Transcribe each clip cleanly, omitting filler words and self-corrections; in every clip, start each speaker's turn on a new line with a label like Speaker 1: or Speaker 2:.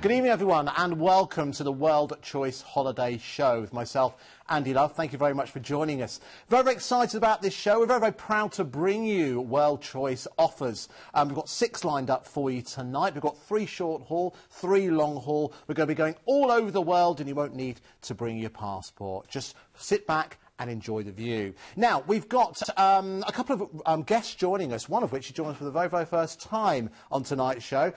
Speaker 1: Good evening, everyone, and welcome to the Worldchoice Holiday Show with myself, Andy Love. Thank you very much for joining us. Very, very excited about this show. We're very, very proud to bring you Worldchoice offers. We've got 6 lined up for you tonight. We've got 3 short haul, 3 long haul. We're going to be going all over the world, and you won't need to bring your passport. Just sit back and enjoy the view. Now, we've got a couple of guests joining us, one of which is joining us for the very, very first time on tonight's show.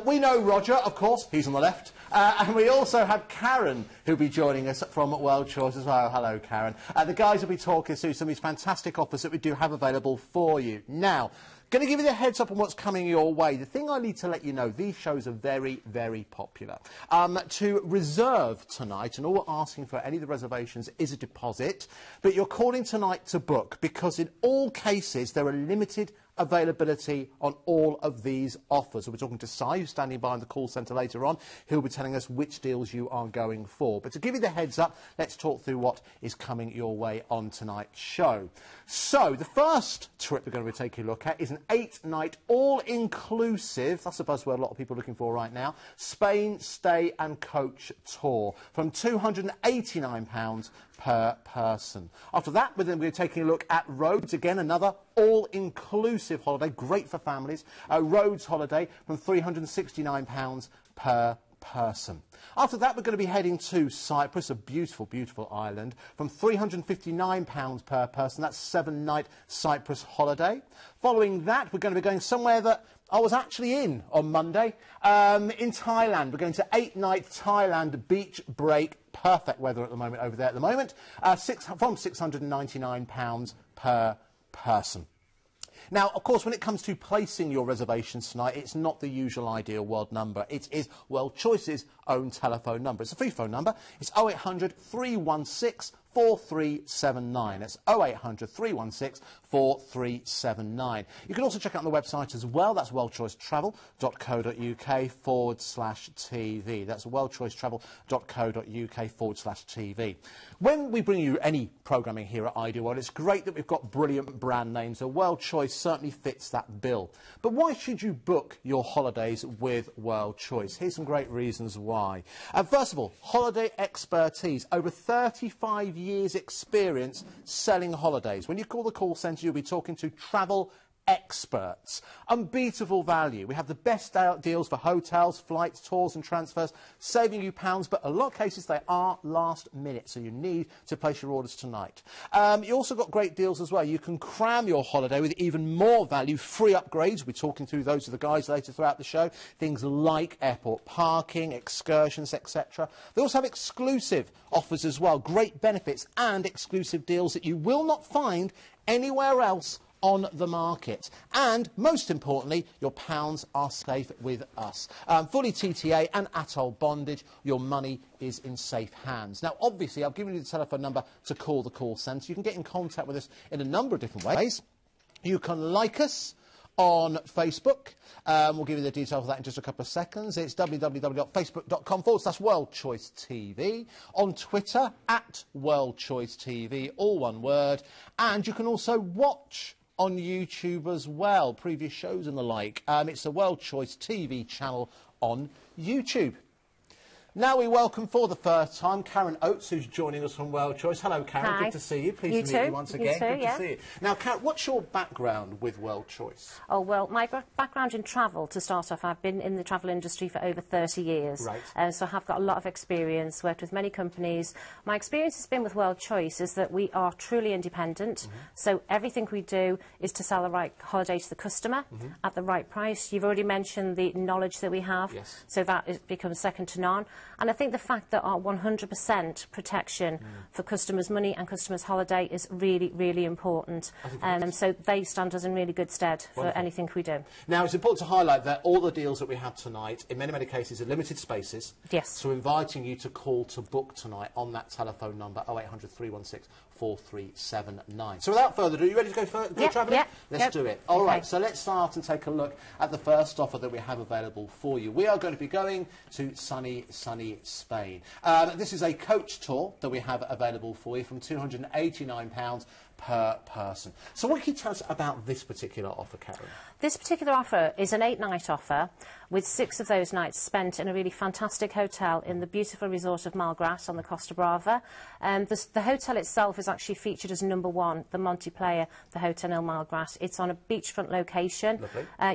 Speaker 1: We know Roger, of course, he's on the left, and we also have Karen, who'll be joining us from Worldchoice as well. Hello, Karen. The guys will be talking through some of these fantastic offers that we do have available for you. Now, going to give you the heads up on what's coming your way. The thing I need to let you know, these shows are very, very popular. To reserve tonight, and all we're asking for any of the reservations is a deposit, but you're calling tonight to book because in all cases there are limited availability on all of these offers. So we're talking to Si, who's standing by in the call centre later on, who'll be telling us which deals you are going for. But to give you the heads up, let's talk through what is coming your way on tonight's show. So the first trip we're going to be taking a look at is an 8-night all-inclusive, that's a buzzword a lot of people are looking for right now, Spain stay and coach tour from £289 per person. After that, we're then going to be taking a look at Rhodes, again another all-inclusive holiday, great for families. Rhodes holiday from £369 per person. After that, we're going to be heading to Cyprus, a beautiful, beautiful island, from £359 per person. That's 7-night Cyprus holiday. Following that, we're going to be going somewhere that I was actually in on Monday, in Thailand. We're going to 8-night Thailand beach break. Perfect weather at the moment over there at the moment, from £699 per person. Now, of course, when it comes to placing your reservations tonight, it's not the usual ideal world number. It is Worldchoice's own telephone number. It's a free phone number. It's 0800 316 4379. It's 0800 316 4379. You can also check out on the website as well. That's worldchoicetravel.co.uk/TV. That's worldchoicetravel.co.uk/TV. When we bring you any programming here at Ideal World, it's great that we've got brilliant brand names. So Worldchoice certainly fits that bill. But why should you book your holidays with Worldchoice? Here's some great reasons why. First of all, holiday expertise. Over 35 years experience selling holidays. When you call the call centre, you'll be talking to travel experts. Unbeatable value. We have the best deals for hotels, flights, tours and transfers, saving you pounds, but in a lot of cases they are last minute, so you need to place your orders tonight. You also got great deals as well. You can cram your holiday with even more value, free upgrades. We're talking through those with the guys later throughout the show. Things like airport parking, excursions, etc. They also have exclusive offers as well, great benefits and exclusive deals that you will not find anywhere else on the market. And most importantly, your pounds are safe with us. Fully TTA and atoll bondage, your money is in safe hands. Now, obviously, I've given you the telephone number to call the call centre. You can get in contact with us in a number of different ways. You can like us on Facebook. We'll give you the details of that in just a couple of seconds. It's www.facebook.com/WorldchoiceTV. On Twitter, @WorldchoiceTV, all one word. And you can also watch on YouTube as well, previous shows and the like. It's the Worldchoice TV channel on YouTube. Now we welcome for the first time Karen Oates, who's joining us from Worldchoice. Hello, Karen.
Speaker 2: Hi.
Speaker 1: Good to see you. Pleased to meet you once again.
Speaker 2: You too,
Speaker 1: Good to see you. Now, Karen, what's your background with Worldchoice?
Speaker 2: Oh, well, my background in travel, to start off, I've been in the travel industry for over 30 years.
Speaker 1: Right.
Speaker 2: So I have got a lot of experience, worked with many companies. My experience has been with Worldchoice is that we are truly independent. So everything we do is to sell the right holiday to the customer at the right price. You've already mentioned the knowledge that we have.
Speaker 1: Yes.
Speaker 2: So that becomes second to none. And I think the fact that our 100% protection for customers' money and customers' holiday is really, really important. So they stand us in really good stead for anything we do.
Speaker 1: Now, it's important to highlight that all the deals that we have tonight, in many, many cases, are limited spaces.
Speaker 2: Yes.
Speaker 1: So we're inviting you to call to book tonight on that telephone number, 0800 316 4379. So without further ado, you ready to go travelling?
Speaker 2: Yeah.
Speaker 1: Let's do it. All right, so let's start and take a look at the first offer that we have available for you. We are going to be going to sunny Money Spain. This is a coach tour that we have available for you from £289 per person. So what can you tell us about this particular offer, Karen?
Speaker 2: This particular offer is an 8-night offer with 6 of those nights spent in a really fantastic hotel in the beautiful resort of Malgrat on the Costa Brava. The hotel itself is actually featured as #1, the Monty Player, the Hotel Il Malgrat. It's on a beachfront location.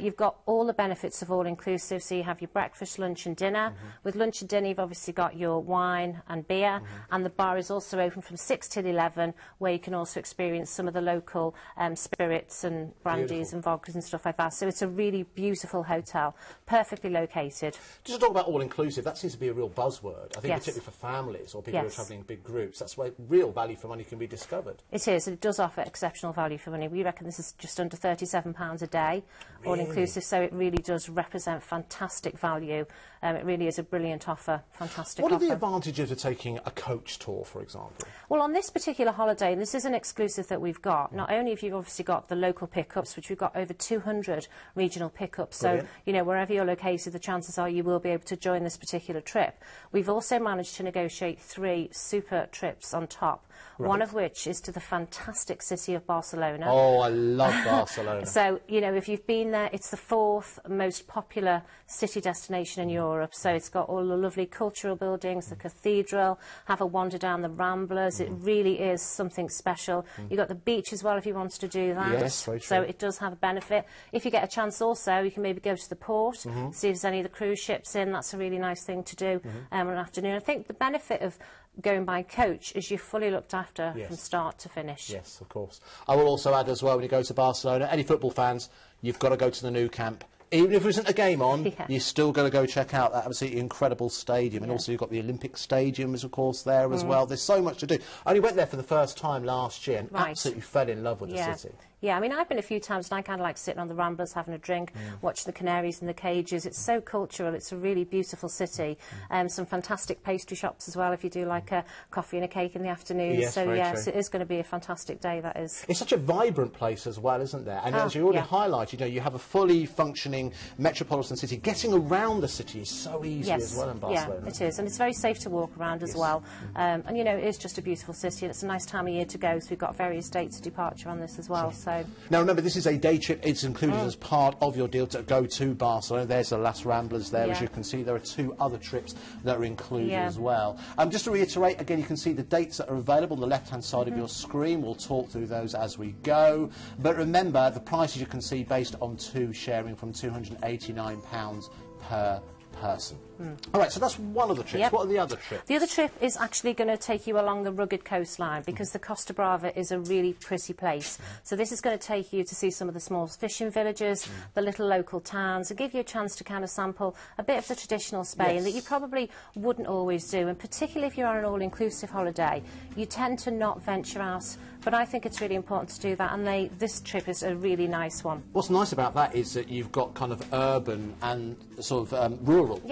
Speaker 2: You've got all the benefits of all-inclusive, so you have your breakfast, lunch and dinner. With lunch and dinner, you've obviously got your wine and beer, and the bar is also open from 6 till 11, where you can also experience some of the local spirits and brandies and vodkas and stuff like that. So it's a really beautiful hotel, perfectly located.
Speaker 1: Just to talk about all-inclusive, that seems to be a real buzzword. I think particularly for families or people who are travelling in big groups, that's where real value for money can be discovered.
Speaker 2: It is, and it does offer exceptional value for money. We reckon this is just under £37 a day, all-inclusive, so it really does represent fantastic value. It really is a brilliant offer, fantastic offer.
Speaker 1: What are the advantages of taking a coach tour, for example?
Speaker 2: Well, on this particular holiday, and this is an exclusive that we've got, not only have you obviously got the local pickups, which we've got over 200 regional pickups, so, you know, wherever you're located, the chances are you will be able to join this particular trip. We've also managed to negotiate 3 super trips on top, one of which is to the fantastic city of Barcelona.
Speaker 1: Oh, I love Barcelona.
Speaker 2: So, you know, if you've been there, it's the 4th most popular city destination in Europe, so it's got all the lovely cultural buildings, the cathedral, have a wander down the Ramblers. It really is something special. You've got the beach as well if you wanted to do that.
Speaker 1: Yes, very true.
Speaker 2: So it does have a benefit. If you get a chance also, you can maybe go to the port, see if there's any of the cruise ships in. That's a really nice thing to do on an afternoon. I think the benefit of going by coach is you're fully looked after from start to finish.
Speaker 1: Yes, of course. I will also add as well, when you go to Barcelona, any football fans, you've got to go to the Nou Camp. Even if there isn't a game on, you're still going to go check out that absolutely incredible stadium. And also you've got the Olympic Stadium, of course, there as well. There's so much to do. I only went there for the first time last year and absolutely fell in love with the city.
Speaker 2: Yeah, I mean, I've been a few times and I kind of like sitting on the Ramblers, having a drink, watching the canaries in the cages. It's so cultural. It's a really beautiful city. Some fantastic pastry shops as well if you do like a coffee and a cake in the afternoon.
Speaker 1: Yes,
Speaker 2: so, yes, it is going to be a fantastic day, that is.
Speaker 1: It's such a vibrant place as well, isn't there? And as you already highlighted, you know, you have a fully functioning metropolitan city. Getting around the city is so easy as well in Barcelona.
Speaker 2: Yeah, it is. And it's very safe to walk around as well. And, you know, it is just a beautiful city. And it's a nice time of year to go. So we've got various dates of departure on this as well. So.
Speaker 1: Now remember, this is a day trip. It's included as part of your deal to go to Barcelona. There's the Las Ramblas there. As you can see, there are 2 other trips that are included as well. Just to reiterate, again, you can see the dates that are available on the left-hand side of your screen. We'll talk through those as we go. But remember, the prices you can see based on 2 sharing from £289 per person. All right, so that's one of the trips. What are the other trips?
Speaker 2: The other trip is actually going to take you along the rugged coastline because the Costa Brava is a really pretty place. So this is going to take you to see some of the small fishing villages, the little local towns, and give you a chance to kind of sample a bit of the traditional Spain that you probably wouldn't always do. And particularly if you're on an all-inclusive holiday, you tend to not venture out. But I think it's really important to do that, and this trip is a really nice one.
Speaker 1: What's nice about that is that you've got kind of urban and sort of rural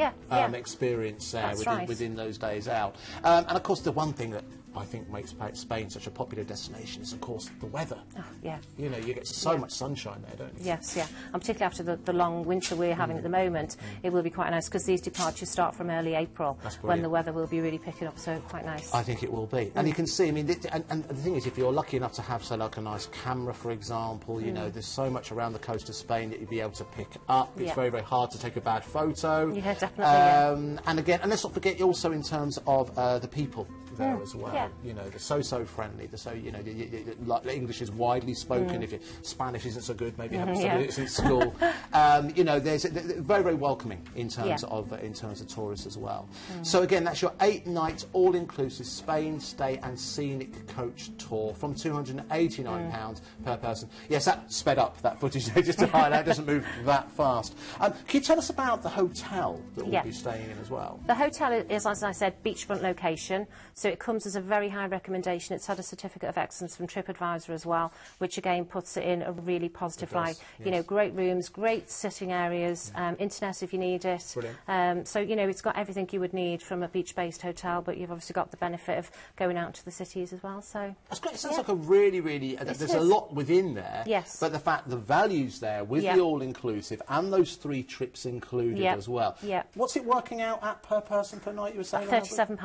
Speaker 1: experience there within those days out. And of course, the one thing that I think makes Spain such a popular destination is, of course, the weather.
Speaker 2: Oh, yeah.
Speaker 1: You know, you get so much sunshine there, don't you?
Speaker 2: Yes, yeah. And particularly after the long winter we're having at the moment, it will be quite nice because these departures start from early April when the weather will be really picking up, so quite nice.
Speaker 1: I think it will be. And you can see, I mean, and the thing is, if you're lucky enough to have, say, like a nice camera, for example, you know, there's so much around the coast of Spain that you'd be able to pick up. It's very, very hard to take a bad photo.
Speaker 2: Yeah, definitely.
Speaker 1: And again, and let's not forget also in terms of the people there as well. You know, they're so friendly. They're so, you know, like English is widely spoken. If Spanish isn't so good, maybe have somebody that's in school. You know, they're very, very welcoming in terms of tourists as well. So again, that's your 8-night all-inclusive Spain stay and scenic coach tour from £289 per person. Yes, that sped up that footage there just to highlight. It doesn't move that fast. Can you tell us about the hotel that we'll be staying in as well?
Speaker 2: The hotel is, as I said, beachfront location. So So it comes as a very high recommendation. It's had a certificate of excellence from TripAdvisor as well, which again puts it in a really positive light.
Speaker 1: Yes.
Speaker 2: You know, great rooms, great sitting areas, internet if you need it.
Speaker 1: Brilliant.
Speaker 2: So, you know, it's got everything you would need from a beach-based hotel, but you've obviously got the benefit of going out to the cities as well. So
Speaker 1: that's great. It sounds like a really, really... there's a lot within there.
Speaker 2: Yes.
Speaker 1: But the fact the value's there with the all-inclusive and those 3 trips included as well.
Speaker 2: Yeah.
Speaker 1: What's it working out at per person per night, you were saying?
Speaker 2: £37.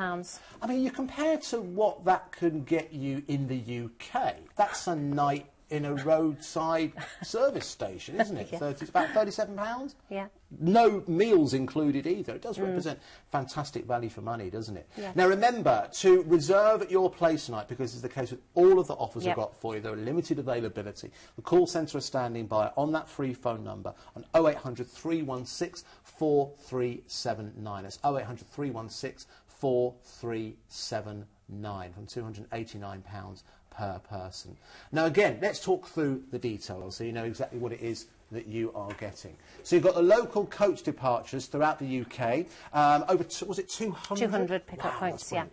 Speaker 1: I mean, you compare to what that can get you in the UK. That's a night in a roadside service station, isn't it? It's about £37?
Speaker 2: Yeah.
Speaker 1: No meals included either. It does represent fantastic value for money, doesn't it?
Speaker 2: Yeah.
Speaker 1: Now remember to reserve your place tonight, because it's the case with all of the offers I've got for you. There are limited availability. The call centre is standing by on that free phone number on 0800 316 4379. That's 0800 316 4379 from £289 per person. Now again, let's talk through the details so you know exactly what it is that you are getting. So you've got the local coach departures throughout the UK. Was it 200?
Speaker 2: 200 pickup points, yeah.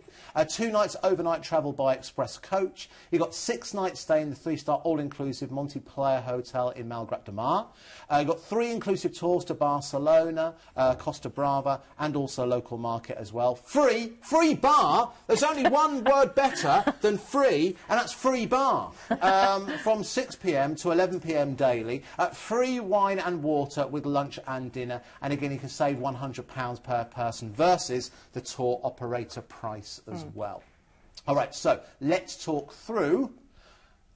Speaker 1: 2 nights overnight travel by express coach. You've got 6 nights stay in the 3-star all-inclusive Monteplayer Hotel in Malgrat de Mar. You've got 3 inclusive tours to Barcelona, Costa Brava, and also local market as well. Free bar. There's only one word better than free, and that's free bar. From 6 p.m. to 11 p.m. daily. Free wine and water with lunch and dinner. And again, you can save £100 per person versus the tour operator price as well. All right, so let's talk through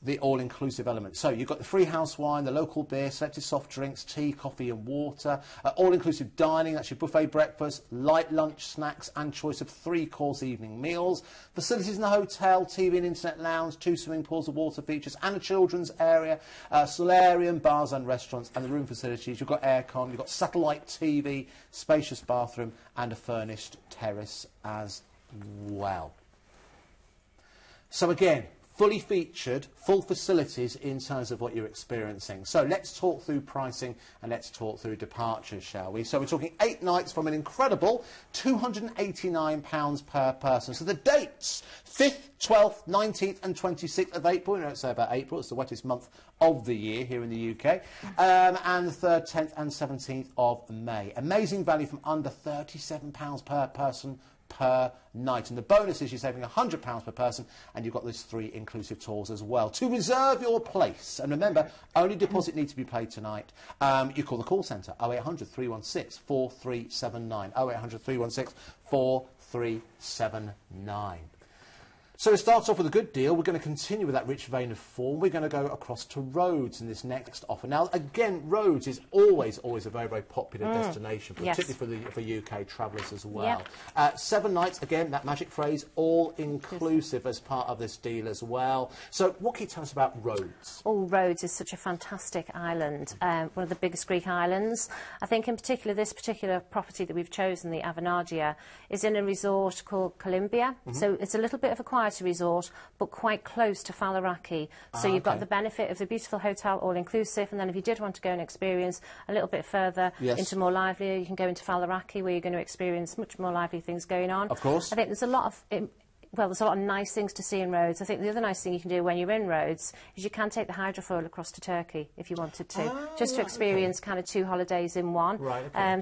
Speaker 1: the all-inclusive element. So you've got the free house wine, the local beer, selected soft drinks, tea, coffee and water, all-inclusive dining, that's your buffet breakfast, light lunch, snacks and choice of 3-course evening meals, facilities in the hotel, TV and internet lounge, 2 swimming pools, of water features and a children's area, solarium, bars and restaurants, and the room facilities. You've got aircon, you've got satellite TV, spacious bathroom and a furnished terrace as well. So again, fully featured, full facilities in terms of what you're experiencing. So let's talk through pricing and let's talk through departures, shall we? So we're talking 8 nights from an incredible £289 per person. So the dates, 5th, 12th, 19th and 26th of April. You don't say about April, it's the wettest month of the year here in the UK. And the 3rd, 10th and 17th of May. Amazing value from under £37 per person per night, and the bonus is you're saving £100 per person, and you've got those 3 inclusive tours as well. To reserve your place, and remember, only deposit needs to be paid tonight, you call the call centre 0800 316 4379, 0800 316 4379. So to start off with a good deal, we're going to continue with that rich vein of form. We're going to go across to Rhodes in this next offer. Now, again, Rhodes is always a very, very popular destination, particularly for UK travellers as well. 7 nights, again, that magic phrase, all-inclusive as part of this deal as well. So what can you tell us about Rhodes?
Speaker 2: Oh, Rhodes is such a fantastic island, one of the biggest Greek islands. I think in particular, this particular property that we've chosen, the Avanardia, is in a resort called Colymbia. So it's a little bit of a quieter resort, but quite close to Falaraki. So you've got the benefit of the beautiful hotel, all-inclusive, and then if you did want to go and experience a little bit further into more livelier, you can go into Falaraki, where you're going to experience much more lively things going on.
Speaker 1: Of course.
Speaker 2: I think there's a lot of... Well, there's a lot of nice things to see in Rhodes. I think the other nice thing you can do when you're in Rhodes is you can take the hydrofoil across to Turkey if you wanted to, just to experience kind of 2 holidays in one.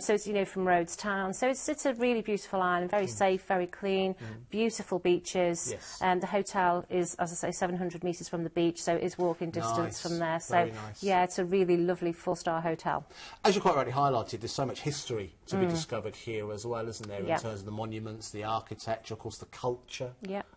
Speaker 2: So it's, you know, from Rhodes town. So it's a really beautiful island, very safe, very clean, beautiful beaches. The hotel is, as I say, 700 metres from the beach, so it is walking distance from there. So yeah, it's a really lovely 4-star hotel.
Speaker 1: As you quite rightly highlighted, there's so much history to be discovered here as well, isn't there, in terms of the monuments, the architecture, of course, the culture.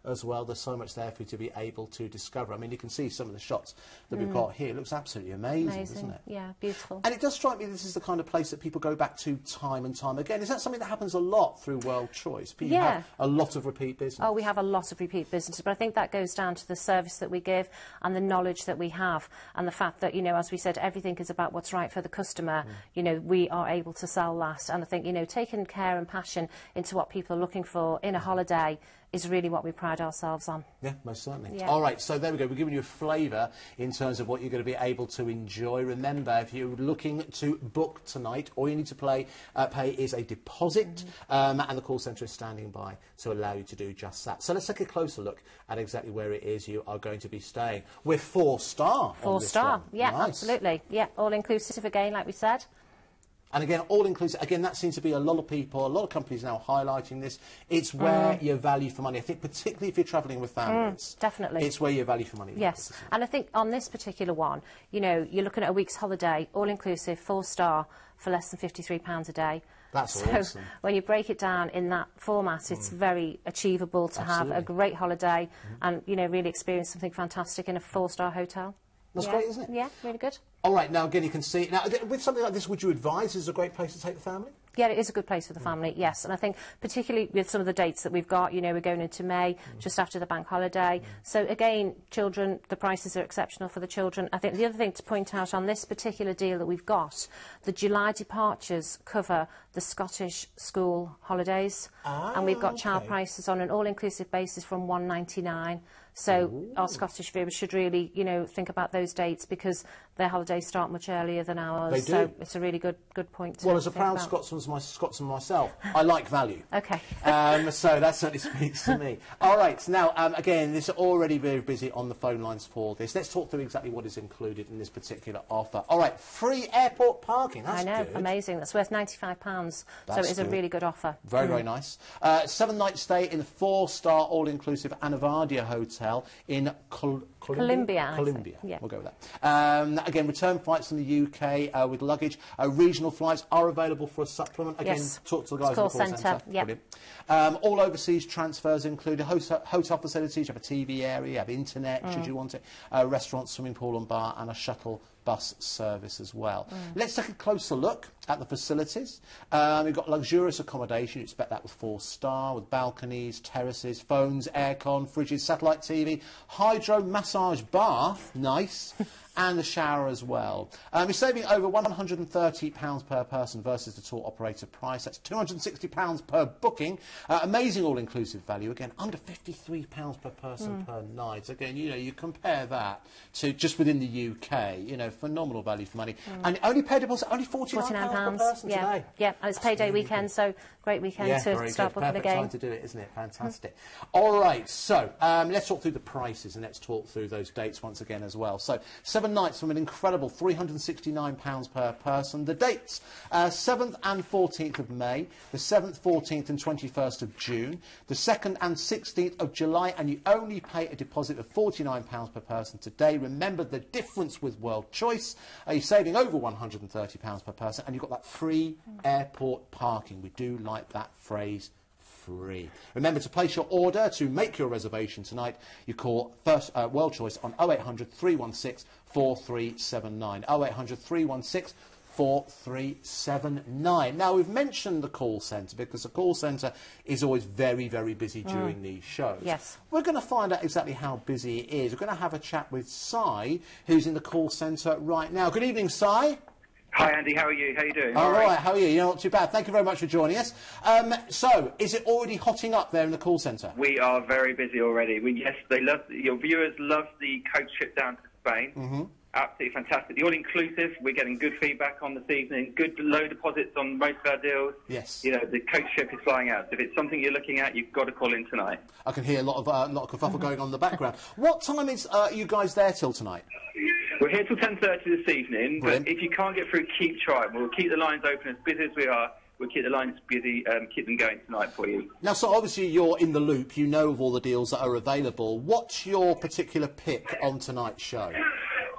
Speaker 1: As well, there's so much there for you to be able to discover. I mean, you can see some of the shots that we've got here. It looks absolutely amazing, doesn't it?
Speaker 2: Yeah, beautiful.
Speaker 1: And it does strike me this is the kind of place that people go back to time and time again. Is that something that happens a lot through Worldchoice? People have a lot of repeat business.
Speaker 2: Oh, we have a lot of repeat business, but I think that goes down to the service that we give and the knowledge that we have, and the fact that, you know, as we said, everything is about what's right for the customer. You know, we are able to sell that, and I think, you know, taking care and passion into what people are looking for in a holiday is really what we pride ourselves on.
Speaker 1: Yeah, most certainly.
Speaker 2: Yeah.
Speaker 1: All right, so there we go. We're giving you a flavour in terms of what you're going to be able to enjoy. Remember, if you're looking to book tonight, all you need to pay is a deposit, and the call centre is standing by to allow you to do just that. So let's take a closer look at exactly where it is you are going to be staying. We're 4-star.
Speaker 2: 4-star, yeah,
Speaker 1: nice.
Speaker 2: Absolutely. Yeah, all-inclusive again, like we said.
Speaker 1: And again, all-inclusive, again, that seems to be a lot of people, a lot of companies now highlighting this. It's where your value for money, I think particularly if you're travelling with families.
Speaker 2: Definitely.
Speaker 1: It's where your value for money is.
Speaker 2: Yes, and I think on this particular one, you know, you're looking at a week's holiday, all-inclusive, 4-star, for less than £53 a day.
Speaker 1: That's
Speaker 2: so
Speaker 1: awesome.
Speaker 2: When you break it down in that format, it's very achievable to have a great holiday and, you know, really experience something fantastic in a 4-star hotel.
Speaker 1: That's great, isn't it?
Speaker 2: Yeah, really good.
Speaker 1: All right, now again, you can see. Now, with something like this, would you advise this is a great place to take the family?
Speaker 2: Yeah, it is a good place for the family, yes. And I think particularly with some of the dates that we've got, you know, we're going into May, just after the bank holiday. So again, children, the prices are exceptional for the children. I think the other thing to point out on this particular deal that we've got, the July departures cover the Scottish school holidays. And we've got child prices on an all-inclusive basis from £199. So our Scottish viewers should really, you know, think about those dates because their holidays start much earlier than ours.
Speaker 1: They do.
Speaker 2: So it's a really good point to
Speaker 1: Well, as a
Speaker 2: think
Speaker 1: proud
Speaker 2: about.
Speaker 1: Scotsman myself, I like value.
Speaker 2: Okay.
Speaker 1: So that certainly speaks to me. All right, now, again, this is already very busy on the phone lines for this. Let's talk through exactly what is included in this particular offer. All right, free airport parking. That's
Speaker 2: I know,
Speaker 1: good.
Speaker 2: amazing. That's worth £95. So it is a really good offer.
Speaker 1: Very, very nice. 7-night stay in the 4-star all-inclusive Anavardia Hotel in
Speaker 2: Columbia.
Speaker 1: Yeah. We'll go with that. Again, return flights from the UK with luggage. Regional flights are available for a supplement. Again, talk to the guys in the call centre.
Speaker 2: Yep.
Speaker 1: All overseas transfers included hotel facilities. You have a TV area, you have internet, should you want it, restaurant, swimming pool and bar, and a shuttle bus service as well. Let's take a closer look at the facilities. We've got luxurious accommodation. You expect that with 4-star, with balconies, terraces, phones, aircon, fridges, satellite TV, hydro massage bath, nice, and the shower as well. You're saving over £130 per person versus the tour operator price. That's £260 per booking. Amazing all-inclusive value. Again, under £53 per person per night. Again, you know, you compare that to just within the UK, you know, phenomenal value for money. And only paid deposit, only £49 per person today.
Speaker 2: Yeah, and it's payday weekend, so great weekend to start booking
Speaker 1: Perfect
Speaker 2: again.
Speaker 1: time to do it, isn't it? Fantastic. All right, so let's talk through the prices and let's talk through those dates once again as well. So 7 nights from an incredible £369 per person. The dates, 7th and 14th of May, the 7th, 14th and 21st of June, the 2nd and 16th of July, and you only pay a deposit of £49 per person today. Remember the difference with World Choice. You're saving over £130 per person, and you've got that free airport parking. We do like that phrase, free. Remember to place your order, to make your reservation tonight. You call World Choice on 0800 316 4379. 0800 316 4379. Now, we've mentioned the call centre because the call centre is always very, very busy during these shows.
Speaker 2: Yes.
Speaker 1: We're going to find out exactly how busy it is. We're going to have a chat with Cy, who's in the call centre right now. Good evening, Cy.
Speaker 3: Hi, Andy. How are you? How are you doing?
Speaker 1: All right. How are you? You're not too bad. Thank you very much for joining us. So, is it already hotting up there in the call centre?
Speaker 3: We are very busy already. Yes, your viewers love the coach trip down to Spain. Absolutely fantastic. The all-inclusive, we're getting good feedback on this evening. Good low deposits on most of our deals.
Speaker 1: Yes.
Speaker 3: You know, the coach trip is flying out. So if it's something you're looking at, you've got to call in tonight.
Speaker 1: I can hear a lot of kerfuffle going on in the background. What time is you guys there till tonight?
Speaker 3: We're here till 10:30 this evening.
Speaker 1: Brilliant.
Speaker 3: But if you can't get through, keep trying. We'll keep the lines open as busy as we are. We'll keep the lines busy, keep them going tonight for you.
Speaker 1: Now, so obviously you're in the loop. You know of all the deals that are available. What's your particular pick on tonight's show?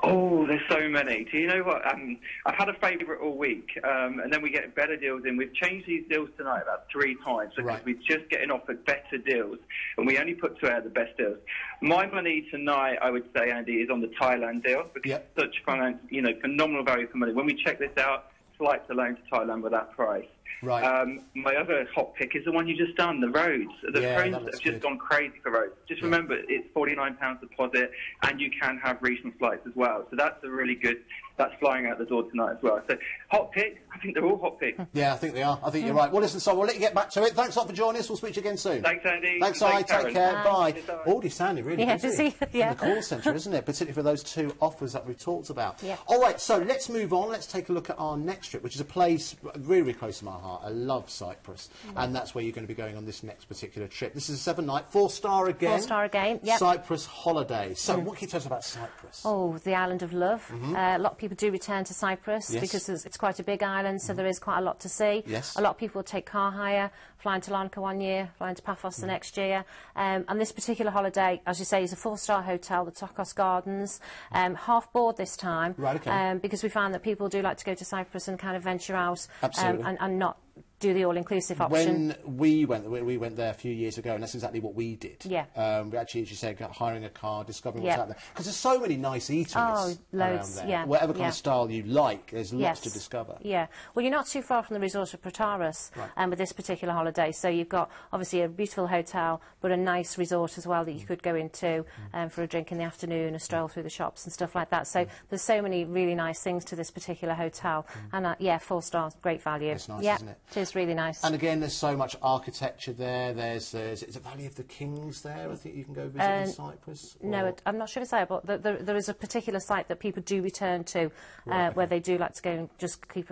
Speaker 3: Oh, there's so many. Do you know what? I've had a favourite all week, and then we get better deals in. We've changed these deals tonight about 3 times because we're just getting offered better deals, and we only put to air the best deals. My money tonight, I would say, Andy, is on the Thailand deal because it's such phenomenal value for money. When we check this out, flights alone to Thailand with that price.
Speaker 1: Right.
Speaker 3: My other hot pick is the one you just done, the Rhodes. The phones have just gone crazy for Rhodes. Just remember, it's £49 deposit, and you can have regional flights as well. So that's a really good that's flying out the door tonight as well. So hot picks, I think they're all hot picks.
Speaker 1: Yeah, I think they are. I think you're right. Well, listen, so we'll let you get back to it. Thanks a lot for joining us. We'll speak to you again soon.
Speaker 3: Thanks, Andy.
Speaker 1: Thanks, Si. Take care. Bye.
Speaker 3: Bye.
Speaker 1: Already sounding really busy
Speaker 2: Yeah.
Speaker 1: in the call centre, isn't it? Particularly for those two offers that we've talked about.
Speaker 2: Yeah.
Speaker 1: All right, so let's move on. Let's take a look at our next trip, which is a place really, really close to my heart. I love Cyprus, and that's where you're going to be going on this next particular trip. This is a 7-night, 4-star again.
Speaker 2: 4-star again, yep.
Speaker 1: Cyprus holiday. So what can you tell us about Cyprus?
Speaker 2: Oh, the island of love. A lot of people do return to Cyprus because it's quite a big island, so there is quite a lot to see.
Speaker 1: Yes.
Speaker 2: A lot of people take car hire, flying to Larnaca one year, flying to Paphos the next year. And this particular holiday, as you say, is a 4-star hotel, the Tokos Gardens, half board this time.
Speaker 1: Right, okay.
Speaker 2: Because we found that people do like to go to Cyprus and kind of venture out and not do the all-inclusive option.
Speaker 1: When we went there a few years ago, and that's exactly what we did.
Speaker 2: Yeah.
Speaker 1: We actually, as you said, hiring a car, discovering what's out there. Because there's so many nice eateries
Speaker 2: loads,
Speaker 1: around there.
Speaker 2: yeah.
Speaker 1: Whatever kind of style you like, there's lots to discover.
Speaker 2: Yeah. Well, you're not too far from the resort of Protaras with this particular holiday. So you've got, obviously, a beautiful hotel, but a nice resort as well that you could go into for a drink in the afternoon, a stroll through the shops and stuff like that. So there's so many really nice things to this particular hotel. And, yeah, 4 stars, great value.
Speaker 1: It's nice, isn't it?
Speaker 2: It is really nice.
Speaker 1: And again, there's so much architecture there. There's it's a Valley of the Kings there. I think you can go visit in Cyprus.
Speaker 2: No, I'm not sure if it's there, but there is a particular site that people do return to where they do like to go and just keep,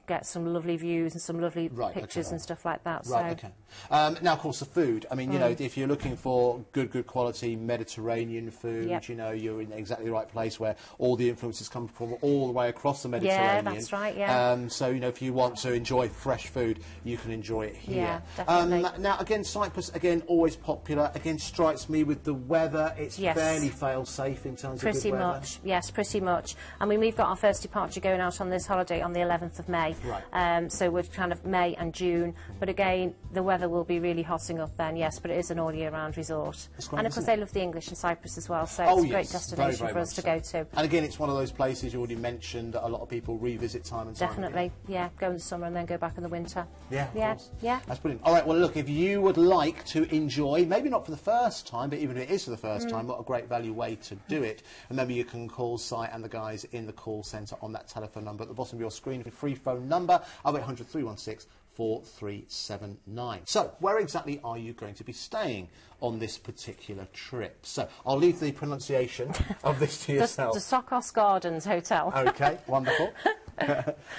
Speaker 2: get some lovely views and some lovely pictures and stuff like that.
Speaker 1: Right,
Speaker 2: so.
Speaker 1: okay. Now, of course, the food. I mean, if you're looking for good quality Mediterranean food, you're in exactly the right place where all the influences come from all the way across the Mediterranean.
Speaker 2: Yeah, that's right, yeah.
Speaker 1: So, if you want to enjoy fresh food, you can enjoy it here.
Speaker 2: Yeah, definitely.
Speaker 1: Now, again, Cyprus, again, always popular. Again, strikes me with the weather. It's fairly fail-safe in terms of good weather.
Speaker 2: Pretty much, yes, pretty much. I mean, we've got our first departure going out on this holiday on the 11th of May.
Speaker 1: Right.
Speaker 2: So we're kind of May and June. But again, the weather will be really hotting up then, yes, but it is an all-year-round resort.
Speaker 1: Great,
Speaker 2: and, of course, they love the English in Cyprus as well, so it's a great destination for us to go to.
Speaker 1: And, again, it's one of those places you already mentioned that a lot of people revisit time and time
Speaker 2: Definitely,
Speaker 1: again.
Speaker 2: go in the summer and then go back in the winter.
Speaker 1: Yeah, of course.
Speaker 2: Yeah.
Speaker 1: That's brilliant. All right, well, look, if you would like to enjoy, maybe not for the first time, but even if it is for the first time, what a great value way to do it. And maybe you can call Si and the guys in the call centre on that telephone number at the bottom of your screen, a free phone number, 0800 316 4379. So, where exactly are you going to be staying on this particular trip? So, I'll leave the pronunciation of this to yourself.
Speaker 2: The Tokos Gardens Hotel.
Speaker 1: OK, wonderful.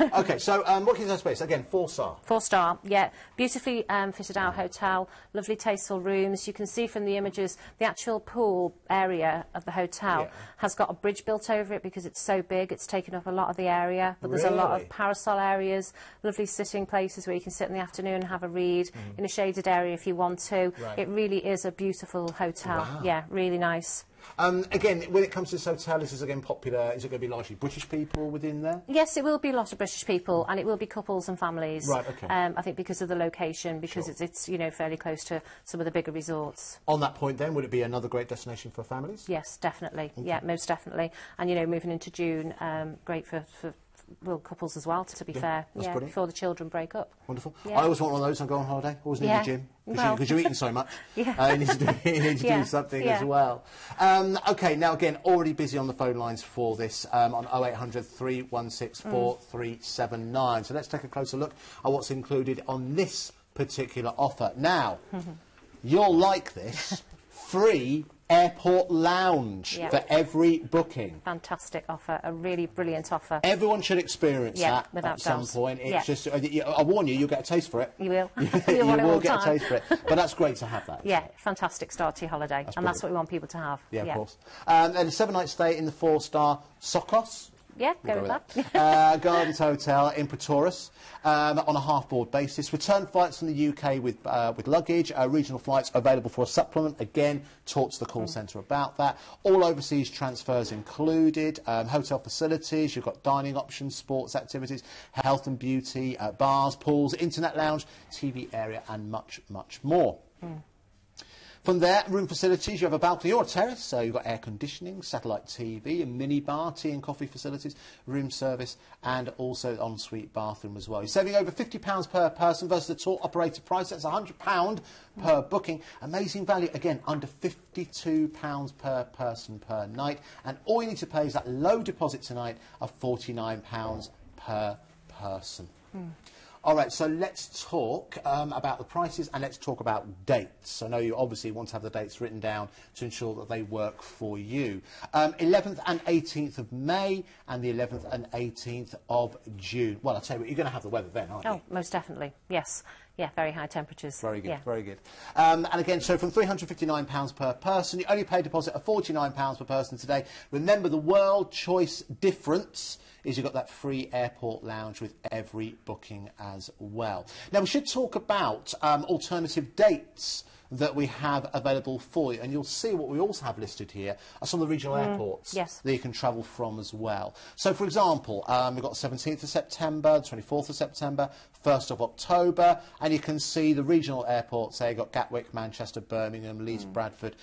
Speaker 1: OK, so what can you space? Again, 4-star.
Speaker 2: 4-star, yeah. Beautifully fitted out hotel, lovely tasteful rooms. You can see from the images the actual pool area of the hotel has got a bridge built over it because it's so big. It's taken up a lot of the area, but there's a lot of parasol areas, lovely sitting places where you can sit in the afternoon and have a read in a shaded area if you want to. It really is a beautiful hotel.
Speaker 1: Wow.
Speaker 2: Yeah, really nice.
Speaker 1: Again, when it comes to this hotel, this is again popular. Is it going to be largely British people within there?
Speaker 2: Yes, it will be a lot of British people, and it will be couples and families.
Speaker 1: Right, okay.
Speaker 2: I think because of the location, because it's fairly close to some of the bigger resorts.
Speaker 1: On that point, then, would it be another great destination for families?
Speaker 2: Yes, definitely. Okay. Yeah, most definitely. And moving into June, great for couples as well, to be fair. Yeah, before the children break up.
Speaker 1: Wonderful. I always want one of those and go on holiday. Always need a gym. Because you're eating so much. You need to do something as well. OK, now again, already busy on the phone lines for this on 0800 316 4379. So let's take a closer look at what's included on this particular offer. Now, you'll like this. Free airport lounge for every booking.
Speaker 2: Fantastic offer, a really brilliant offer.
Speaker 1: Everyone should experience that
Speaker 2: at
Speaker 1: some point. It's just, I warn you, you'll get a taste for it.
Speaker 2: You will.
Speaker 1: You will get a taste for it. But that's great to have that.
Speaker 2: Yeah, fantastic start to your holiday. That's what we want people to have.
Speaker 1: Yeah, of course. And a 7-night stay in the 4-star Sokos.
Speaker 2: Yeah, go with that.
Speaker 1: Gardens Hotel in Protaras on a half-board basis. Return flights from the UK with luggage. Regional flights available for a supplement. Again, talk to the call centre about that. All overseas transfers included. Hotel facilities. You've got dining options, sports activities, health and beauty, bars, pools, internet lounge, TV area and much, much more. From there, room facilities, you have a balcony or a terrace, so you've got air conditioning, satellite TV, a mini bar, tea and coffee facilities, room service, and also ensuite bathroom as well. You're saving over £50 per person versus the tour operator price. That's £100 per booking. Amazing value, again, under £52 per person per night. And all you need to pay is that low deposit tonight of £49 per person. All right, so let's talk about the prices and let's talk about dates. I know you obviously want to have the dates written down to ensure that they work for you. 11th and 18th of May and the 11th and 18th of June. Well, I'll tell you what, you're going to have the weather then, aren't you?
Speaker 2: Oh, most definitely, yes. Yeah, very high temperatures.
Speaker 1: Very good,
Speaker 2: yeah.
Speaker 1: very good. And again, so from £359 per person, you only pay a deposit of £49 per person today. Remember, the World Choice difference is you've got that free airport lounge with every booking as well. Now, we should talk about alternative dates that we have available for you, and you'll see what we also have listed here are some of the regional airports that you can travel from as well. So, for example, we've got the 17th of September, the 24th of September, 1st of October, and you can see the regional airports there. You've got Gatwick, Manchester, Birmingham, Leeds, Bradford,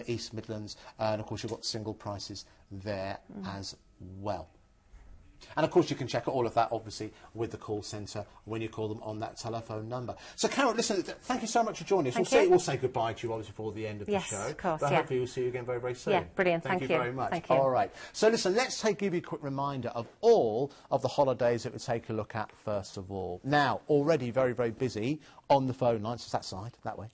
Speaker 1: East Midlands, and of course you've got single prices there as well. And of course you can check all of that obviously with the call centre when you call them on that telephone number. So Carol, listen, thank you so much for joining us. We'll say goodbye to you obviously before the end of the show.
Speaker 2: Yes, of course,
Speaker 1: but hopefully we'll see you again very, very soon.
Speaker 2: Yeah, brilliant.
Speaker 1: Thank you very much.
Speaker 2: Thank you.
Speaker 1: All right. So listen, let's give you a quick reminder of all of the holidays that we take a look at first of all. Now, already very, very busy on the phone lines, just that side, that way.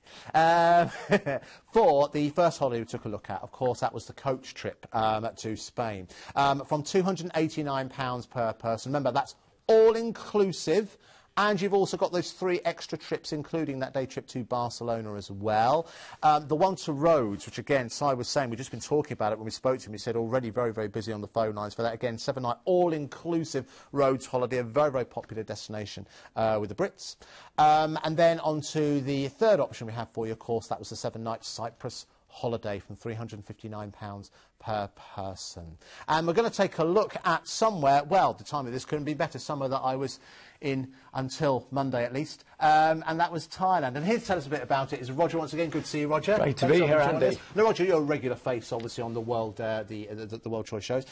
Speaker 1: For the first holiday we took a look at, of course, that was the coach trip to Spain. From £289 per person. Remember, that's all-inclusive. And you've also got those 3 extra trips, including that day trip to Barcelona as well. The one to Rhodes, which again, Si was saying, we've just been talking about it when we spoke to him. He said already very, very busy on the phone lines for that. Again, 7-night all-inclusive Rhodes holiday, a very, very popular destination with the Brits. And then on to the third option we have for you, of course, that was the 7-night Cyprus holiday from £359 per person. And we're going to take a look at somewhere, well, the time of this couldn't be better, somewhere that I was in until Monday at least, and that was Thailand. And here to tell us a bit about it is Roger once again. Good to see you, Roger.
Speaker 4: Great to be here, Andy.
Speaker 1: Now, Roger, you're a regular face, obviously, on the World, the World Choice shows.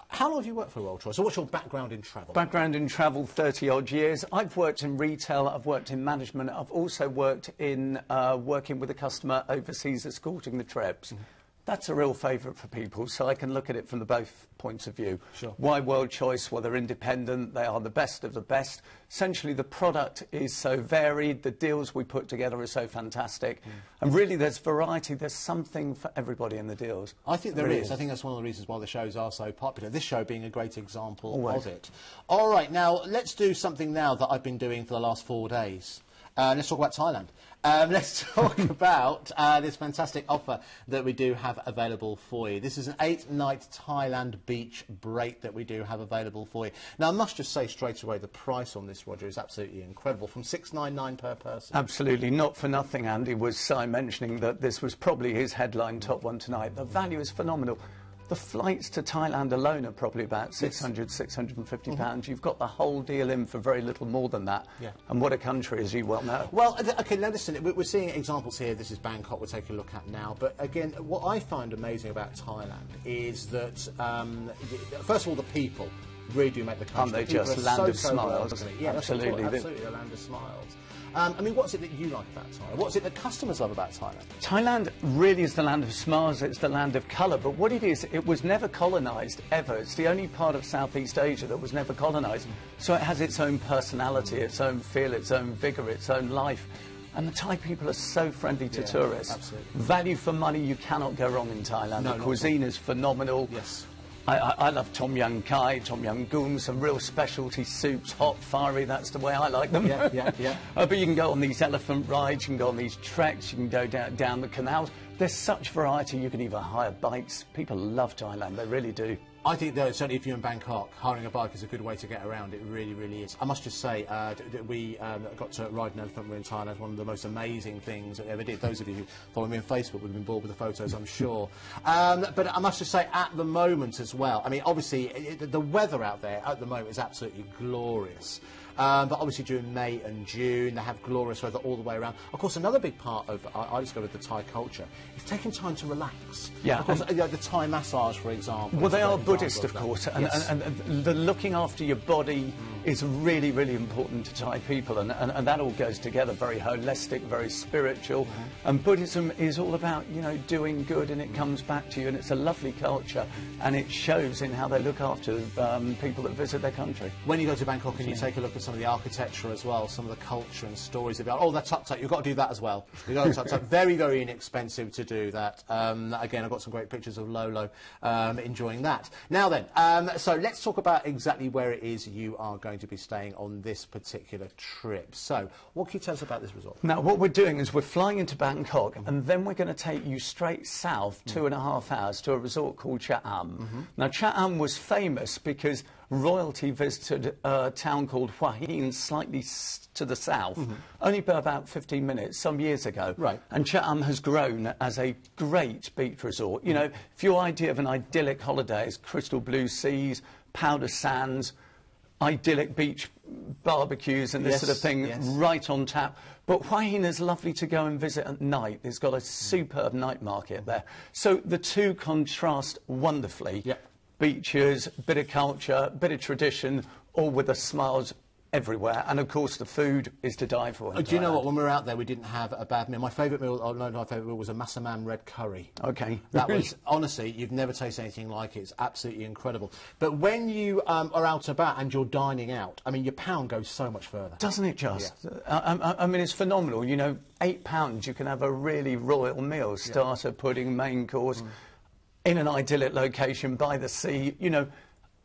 Speaker 1: How long have you worked for World Choice? So what's your background in travel?
Speaker 4: Background in travel, 30-odd years. I've worked in retail, I've worked in management, I've also worked in working with a customer overseas escorting the trips. That's a real favourite for people, so I can look at it from both points of view.
Speaker 1: Sure.
Speaker 4: Why World Choice? Well, they're independent, they are the best of the best. Essentially, the product is so varied, the deals we put together are so fantastic. And really, there's variety, there's something for everybody in the deals.
Speaker 1: I think there is. I think that's one of the reasons why the shows are so popular. This show being a great example of it. All right, now, let's do something now that I've been doing for the last 4 days. Let's talk about Thailand. Let's talk about this fantastic offer that we do have available for you. This is an 8-night Thailand beach break that we do have available for you. Now, I must just say straight away, the price on this, Roger, is absolutely incredible, from $699 per person.
Speaker 4: Absolutely. Not for nothing, Andy, was Si mentioning that this was probably his headline top one tonight. The value is phenomenal. The flights to Thailand alone are probably about £600, £650. You've got the whole deal in for very little more than that. And what a country, as you well know.
Speaker 1: Well, OK, now listen, we're seeing examples here. This is Bangkok we're taking a look at now. But again, what I find amazing about Thailand is that, first of all, the people really do make the country.
Speaker 4: Aren't they just land of smiles?
Speaker 1: Yeah,
Speaker 4: absolutely.
Speaker 1: Absolutely a land of smiles. I mean, what's it that you like about Thailand? What's it that customers love about Thailand?
Speaker 4: Thailand really is the land of smiles, it's the land of colour, but what it is, it was never colonised, ever. It's the only part of Southeast Asia that was never colonised. So it has its own personality, its own feel, its own vigour, its own life. And the Thai people are so friendly to tourists.
Speaker 1: Absolutely.
Speaker 4: Value for money, you cannot go wrong in Thailand. The cuisine is phenomenal.
Speaker 1: Yes.
Speaker 4: I love tom yum kai, tom yum goong, some real specialty soups, hot, fiery, that's the way I like them. But you can go on these elephant rides, you can go on these treks, you can go down the canals. There's such variety, you can even hire bikes. People love Thailand, they really do.
Speaker 1: I think that certainly if you're in Bangkok, hiring a bike is a good way to get around. It really, really is. I must just say, we got to ride an elephant in Thailand, one of the most amazing things I ever did. Those of you who follow me on Facebook would have been bored with the photos, I'm sure. But I must just say, at the moment as well, I mean, obviously, the weather out there at the moment is absolutely glorious. but obviously during May and June they have glorious weather all the way around. Of course, another big part of I discovered the Thai culture is taking time to relax.
Speaker 4: Yeah,
Speaker 1: of course, the Thai massage, for example.
Speaker 4: Well, they are Buddhist, of course, and,
Speaker 1: yes.
Speaker 4: and the looking after your body is really, really important to Thai people, and that all goes together, very holistic, very spiritual. And Buddhism is all about, you know, doing good, and it comes back to you, and it's a lovely culture, and it shows in how they look after people that visit their country.
Speaker 1: When you go to Bangkok and you take a look at some of the architecture as well, some of the culture and stories about, oh, that's Tuk-Tuk, you've got to do that as well. You've got to Tuk-Tuk. Very, very inexpensive to do that. Again, I've got some great pictures of Lolo enjoying that. Now then, so let's talk about exactly where it is you are going to be staying on this particular trip. So, what can you tell us about this resort?
Speaker 4: Now, what we're doing is we're flying into Bangkok, and then we're going to take you straight south 2.5 hours to a resort called Chat Am. Now, Chat Am was famous because royalty visited a town called Hua Hin, slightly to the south, only by about 15 minutes some years ago.
Speaker 1: Right.
Speaker 4: And Chat Am has grown as a great beach resort. You know, if your idea of an idyllic holiday is crystal blue seas, powder sands, idyllic beach barbecues and this sort of thing right on tap. But Hua Hin is lovely to go and visit at night. It's got a superb night market there. So the two contrast wonderfully.
Speaker 1: Yep.
Speaker 4: Beaches, bit of culture, bit of tradition, all with the smiles everywhere. And of course the food is to die for.
Speaker 1: Do you know what, when we were out there we didn't have a bad meal. My favourite meal, my favourite meal was a Massaman red curry.
Speaker 4: Okay.
Speaker 1: That was, honestly, you've never tasted anything like it. It's absolutely incredible. But when you are out about and you're dining out, I mean, your pound goes so much further.
Speaker 4: Doesn't it just?
Speaker 1: Yeah.
Speaker 4: I mean, it's phenomenal. You know, £8 you can have a really royal meal, starter, pudding, main course, in an idyllic location by the sea. You know,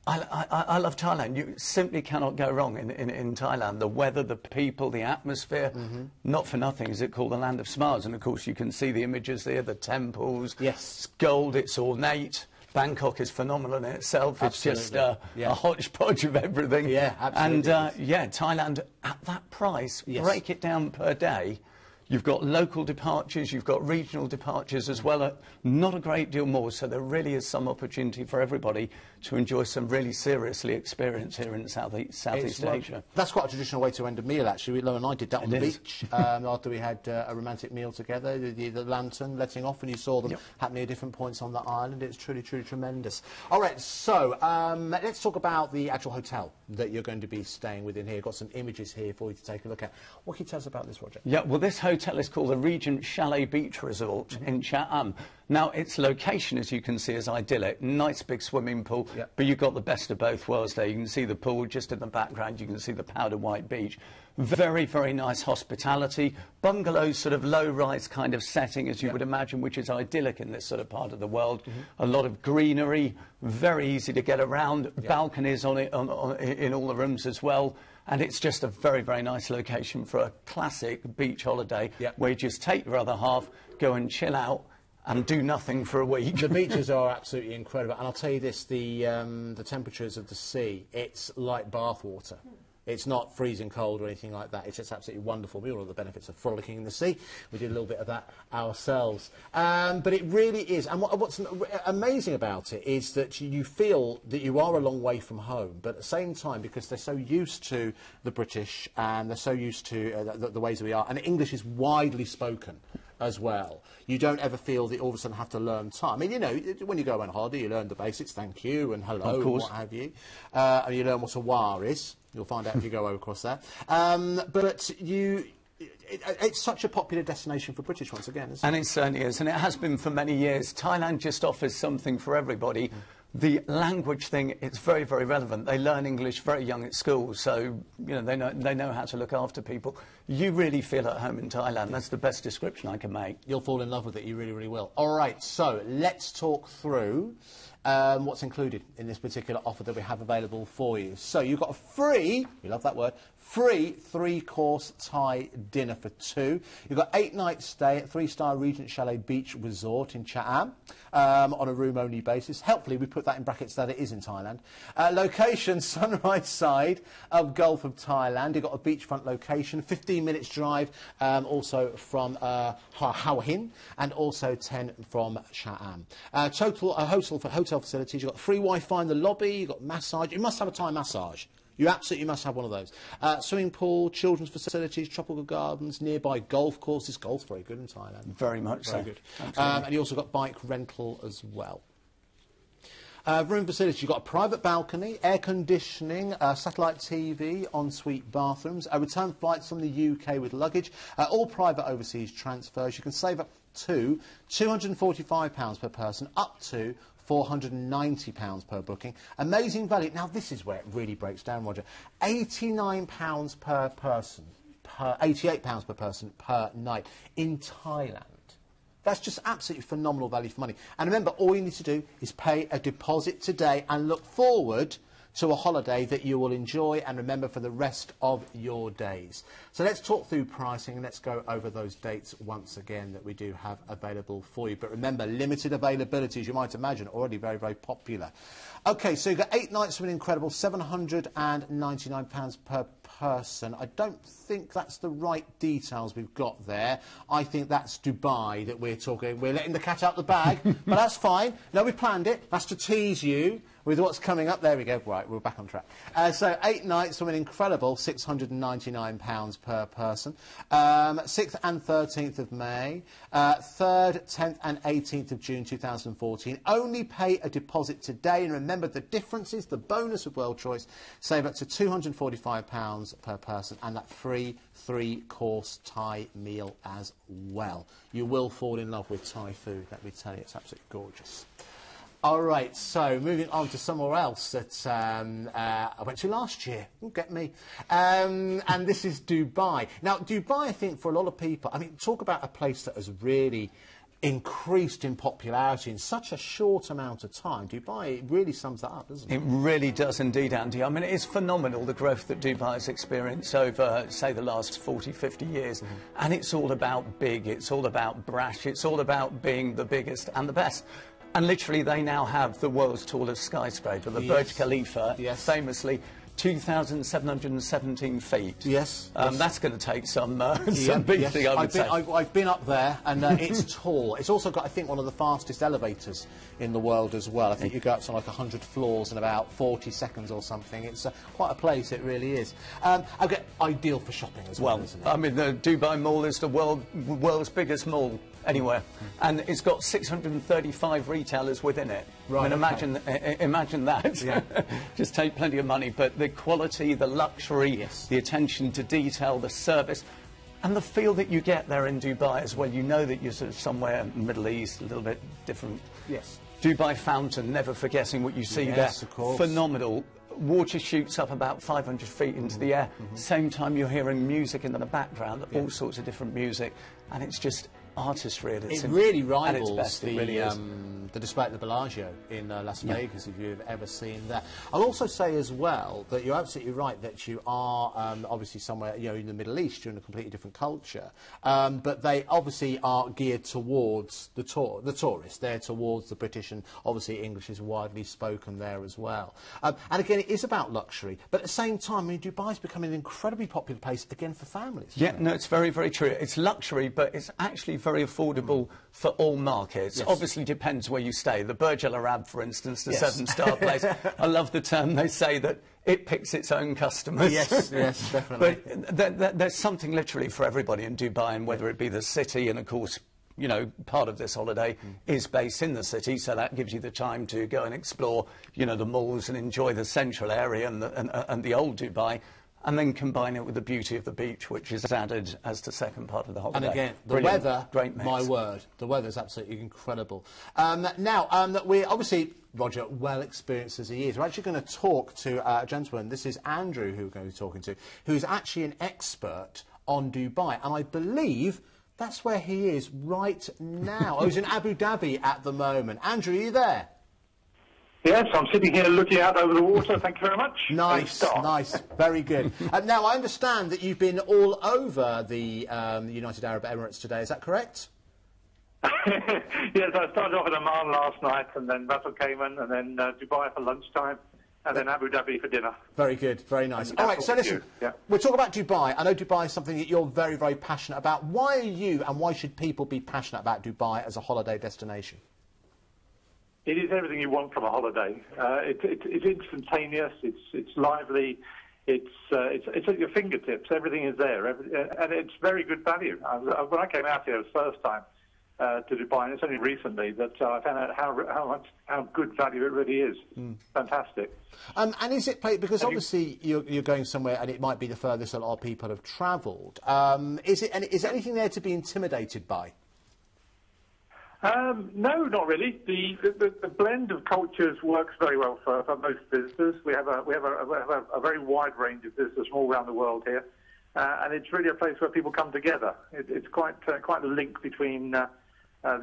Speaker 4: I love Thailand. You simply cannot go wrong in Thailand. The weather, the people, the atmosphere. Not for nothing is it called the Land of Smiles. And of course you can see the images there, the temples.
Speaker 1: Yes.
Speaker 4: It's gold, it's ornate. Bangkok is phenomenal in itself.
Speaker 1: Absolutely.
Speaker 4: It's just a hodgepodge of everything.
Speaker 1: Yeah, absolutely.
Speaker 4: And yeah, Thailand at that price, break it down per day. You've got local departures, you've got regional departures as well, not a great deal more, so there really is some opportunity for everybody to enjoy some really seriously experience here in Southeast Asia.
Speaker 1: That's quite a traditional way to end a meal, actually. Lo and I did that on the beach after we had a romantic meal together, the lantern letting off, and you saw them happening at different points on the island. It's truly, truly tremendous. All right, so let's talk about the actual hotel that you're going to be staying within here. Got some images here for you to take a look at. What can you tell us about this project?
Speaker 4: Yeah, well, this hotel is called the Regent Chalet Beach Resort in Chat Am. Now, its location, as you can see, is idyllic. Nice big swimming pool, but you've got the best of both worlds there. You can see the pool just in the background. You can see the powder white beach. Very, very nice hospitality. Bungalows, sort of low-rise kind of setting, as you would imagine, which is idyllic in this sort of part of the world. A lot of greenery, very easy to get around. Balconies on it in all the rooms as well. And it's just a very, very nice location for a classic beach holiday where you just take your other half, go and chill out and do nothing for a week.
Speaker 1: The beaches are absolutely incredible. And I'll tell you this, the temperatures of the sea, it's like bath water. It's not freezing cold or anything like that. It's just absolutely wonderful. We all know the benefits of frolicking in the sea. We did a little bit of that ourselves. But it really is. And what's amazing about it is that you feel that you are a long way from home, but at the same time, because they're so used to the British and they're so used to the ways that we are, and English is widely spoken as well. You don't ever feel that you all of a sudden have to learn Thai. I mean, you know, when you go on holiday, you learn the basics, thank you and hello and what have you. And you learn what a wa is. You'll find out if you go across that. But it's such a popular destination for British once again, isn't it?
Speaker 4: And it certainly is, and it has been for many years. Thailand just offers something for everybody. The language thing, it's very, very relevant. They learn English very young at school, so you know they know how to look after people. You really feel at home in Thailand. That's the best description I can make.
Speaker 1: You'll fall in love with it. You really, really will. All right, so let's talk through what's included in this particular offer that we have available for you. So you've got a free, we love that word, free 3-course Thai dinner for 2. You've got 8-night stay at 3-star Regent Chalet Beach Resort in Chat Am on a room-only basis. Helpfully, we put that in brackets that it is in Thailand. Location, sunrise side of Gulf of Thailand. You've got a beachfront location, 15 minutes drive also from Hua Hin and also 10 from Chat Am. Total hotel facilities. You've got free Wi-Fi in the lobby. You've got massage. You must have a Thai massage. You absolutely must have one of those. Swimming pool, children's facilities, tropical gardens, nearby golf courses. Golf's very good in Thailand.
Speaker 4: Very much so.
Speaker 1: Very good. And you also got bike rental as well. Room facilities, you've got a private balcony, air conditioning, satellite TV, ensuite bathrooms, return flights from the UK with luggage, all private overseas transfers. You can save up to £245 per person, up to £490 per booking. Amazing value. Now, this is where it really breaks down, Roger. £89 per person, £88 per person per night in Thailand. That's just absolutely phenomenal value for money. And remember, all you need to do is pay a deposit today and look forward to a holiday that you will enjoy and remember for the rest of your days. So let's talk through pricing and let's go over those dates once again that we do have available for you. But remember, limited availability, as you might imagine, already very, very popular. OK, so you've got 8 nights of an incredible £799 per person. I don't think that's the right details we've got there. I think that's Dubai that we're talking. We're letting the cat out the bag, but that's fine. No, we planned it. That's to tease you with what's coming up. There we go. Right, we're back on track. So 8 nights from an incredible £699 per person. 6th and 13th of May. 3rd, 10th and 18th of June 2014. Only pay a deposit today. And remember, the difference is the bonus of World Choice. Save up to £245 per person and that free 3-course Thai meal as well. You will fall in love with Thai food, let me tell you. It's absolutely gorgeous. All right, so moving on to somewhere else that I went to last year. Get me. And this is Dubai. Now, Dubai, I think, for a lot of people, I mean, talk about a place that has really increased in popularity in such a short amount of time. Dubai really sums that up, doesn't it?
Speaker 4: It really does indeed, Andy. I mean, it's phenomenal, the growth that Dubai has experienced over, say, the last 40, 50 years. And it's all about big, it's all about brash, it's all about being the biggest and the best. And literally, they now have the world's tallest skyscraper, the Burj Khalifa, famously 2,717 feet.
Speaker 1: Yes.
Speaker 4: That's going to take some beating, I would say.
Speaker 1: I've been up there, and it's tall. It's also got, I think, one of the fastest elevators in the world as well. I think you go up to like 100 floors in about 40 seconds or something. It's quite a place, it really is. Okay, ideal for shopping as well, isn't it?
Speaker 4: I mean, the Dubai Mall is the world's biggest mall anywhere, and it's got 635 retailers within it.
Speaker 1: Right,
Speaker 4: I mean, imagine that. Yeah. Just take plenty of money, but the quality, the luxury, the attention to detail, the service, and the feel that you get there in Dubai as well. You know that you're sort of somewhere in the Middle East, a little bit different.
Speaker 1: Yes.
Speaker 4: Dubai Fountain, never forgetting what you see there.
Speaker 1: Of course.
Speaker 4: Phenomenal. Water shoots up about 500 feet into the air. Same time you're hearing music in the background, all sorts of different music, and it's just artistry at its
Speaker 1: It really rivals
Speaker 4: at its best.
Speaker 1: the display at the Bellagio in Las Vegas, if you've ever seen that. I'll also say as well that you're absolutely right that you are obviously somewhere, you know, in the Middle East. You're in a completely different culture, but they obviously are geared towards the tourists. They're towards the British, and obviously English is widely spoken there as well. And again, it is about luxury, but at the same time, I mean, Dubai's becoming an incredibly popular place again for families.
Speaker 4: Yeah, no, it's very, very true. It's luxury, but it's actually very affordable for all markets.
Speaker 1: Yes.
Speaker 4: Obviously depends where you stay. The Burj Al Arab, for instance, the 7-star place, I love the term they say that it picks its own customers.
Speaker 1: Yes, yes, definitely.
Speaker 4: But there's something literally for everybody in Dubai, and whether it be the city, and of course, you know, part of this holiday is based in the city, so that gives you the time to go and explore, you know, the malls and enjoy the central area and the old Dubai. And then combine it with the beauty of the beach, which is added as the second part of the holiday.
Speaker 1: And again, the
Speaker 4: Brilliant.
Speaker 1: weather,
Speaker 4: Great mix.
Speaker 1: my word, the weather's absolutely incredible. Now, we're obviously, Roger, well experienced as he is, we're actually going to talk to a gentleman. This is Andrew, who we're going to be talking to, who's actually an expert on Dubai. And I believe that's where he is right now. Oh, he's in Abu Dhabi at the moment. Andrew, are you there?
Speaker 5: Yes, I'm sitting here looking out over the water. Thank you very much.
Speaker 1: Nice, nice, very good. Now, I understand that you've been all over the United Arab Emirates today. Is that correct?
Speaker 5: Yes, I started off in Amman last night, and then Ras Al Khaimah, and then Dubai for lunchtime, and then Abu Dhabi for dinner.
Speaker 1: Very good, very nice. All right, so listen, we'll talk about Dubai. I know Dubai is something that you're very, very passionate about. Why are you, and why should people be passionate about Dubai as a holiday destination?
Speaker 5: It is everything you want from a holiday. It's instantaneous, it's lively, it's at your fingertips. Everything is there, and it's very good value. When I came out here the first time to Dubai, and it's only recently that I found out how good value it really is. Fantastic.
Speaker 1: And is it because obviously you're going somewhere, and it might be the furthest a lot of people have travelled. Is there anything there to be intimidated by?
Speaker 5: No, not really. The blend of cultures works very well for most visitors. We have a very wide range of visitors from all around the world here, and it's really a place where people come together. It's quite a link between the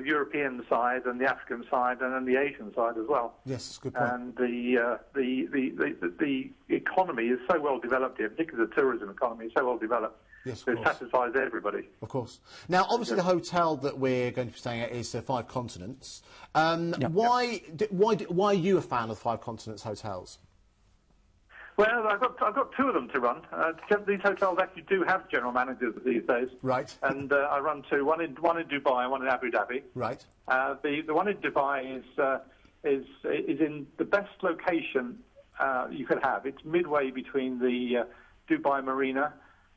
Speaker 5: European side and the African side and then the Asian side as well.
Speaker 1: Yes, that's a good point.
Speaker 5: And the economy is so well developed here, particularly the tourism economy is so well developed.
Speaker 1: Yes,
Speaker 5: it satisfies everybody.
Speaker 1: Of course. Now, obviously, the hotel that we're going to be staying at is 5 Continents. Why are you a fan of 5 Continents hotels?
Speaker 5: Well, I've got 2 of them to run. These hotels actually do have general managers these days.
Speaker 1: Right.
Speaker 5: And I run 2, one in Dubai and one in Abu Dhabi.
Speaker 1: Right.
Speaker 5: The one in Dubai is in the best location you could have. It's midway between the Dubai Marina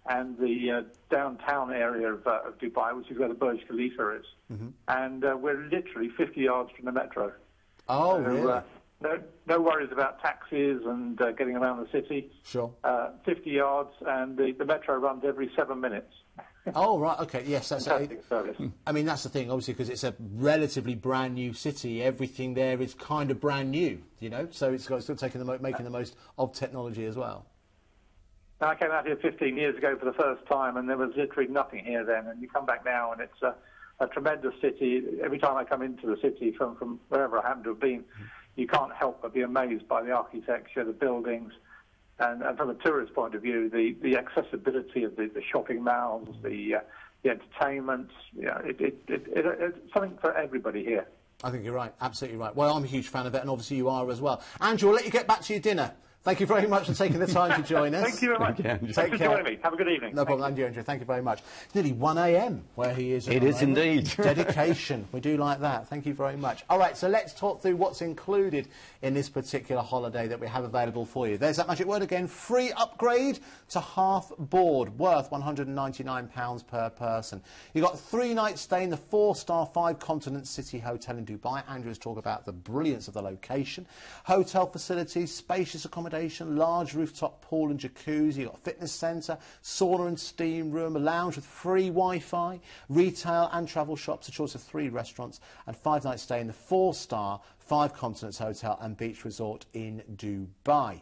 Speaker 5: and the downtown area of Dubai, which is where the Burj Khalifa is. And we're literally 50 yards from the metro.
Speaker 1: Oh, really?
Speaker 5: No worries about taxis and getting around the city.
Speaker 1: Sure.
Speaker 5: 50 yards, and the metro runs every 7 minutes.
Speaker 1: Oh, right, okay, yes. That's
Speaker 5: fantastic service.
Speaker 1: I mean, that's the thing, obviously, because it's a relatively brand new city. Everything there is kind of brand new, you know, so it's still making the most of technology as well.
Speaker 5: I came out here 15 years ago for the first time, and there was literally nothing here then. And you come back now, and it's a tremendous city. Every time I come into the city from wherever I happen to have been, you can't help but be amazed by the architecture, the buildings, and from a tourist point of view, the accessibility of the shopping malls, the entertainment. You know, it's something for everybody here.
Speaker 1: I think you're right, absolutely right. Well, I'm a huge fan of it, and obviously you are as well. Andrew, I'll let you get back to your dinner. Thank you very much for taking the time to join us.
Speaker 5: Thank you very much. Thanks for joining me. Have a good evening.
Speaker 1: No problem, Andrew. Thank you very much. It's nearly 1 a.m. where he is.
Speaker 4: It is indeed.
Speaker 1: Dedication. We do like that. Thank you very much. All right, so let's talk through what's included in this particular holiday that we have available for you. There's that magic word again. Free upgrade to half board, worth £199 per person. You've got 3 nights stay in the 4-star 5 Continents City Hotel in Dubai. Andrew has talked about the brilliance of the location. Hotel facilities, spacious accommodation, large rooftop pool and jacuzzi, you've got a fitness centre, sauna and steam room, a lounge with free Wi-Fi, retail and travel shops, a choice of 3 restaurants, and 5 nights stay in the 4-star 5 Continents Hotel and Beach Resort in Dubai.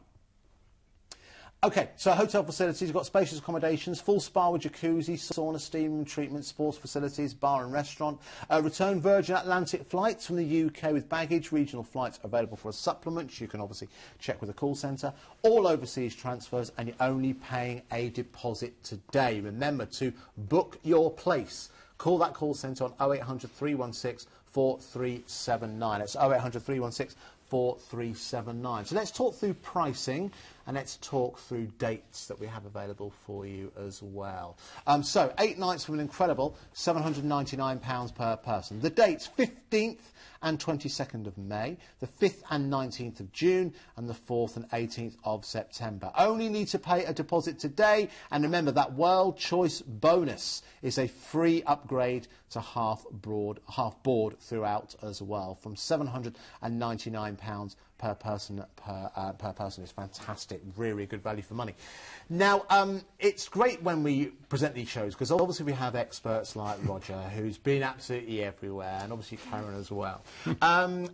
Speaker 1: OK, so hotel facilities, you've got spacious accommodations, full spa with jacuzzi, sauna, steam room treatment, sports facilities, bar and restaurant. Return Virgin Atlantic flights from the UK with baggage. Regional flights available for a supplement. You can obviously check with the call centre. All overseas transfers, and you're only paying a deposit today. Remember to book your place. Call that call centre on 0800 316 4379. It's 0800 316 4379. So let's talk through pricing, and let's talk through dates that we have available for you as well. So 8 nights from an incredible £799 per person. The dates: 15th and 22nd of May, the 5th and 19th of June, and the 4th and 18th of September. Only need to pay a deposit today, and remember that Worldchoice bonus is a free upgrade to half board throughout as well, from £799 per person per person. Is fantastic, really good value for money. Now, it's great when we present these shows, because obviously we have experts like Roger, who's been absolutely everywhere, and obviously Karen as well.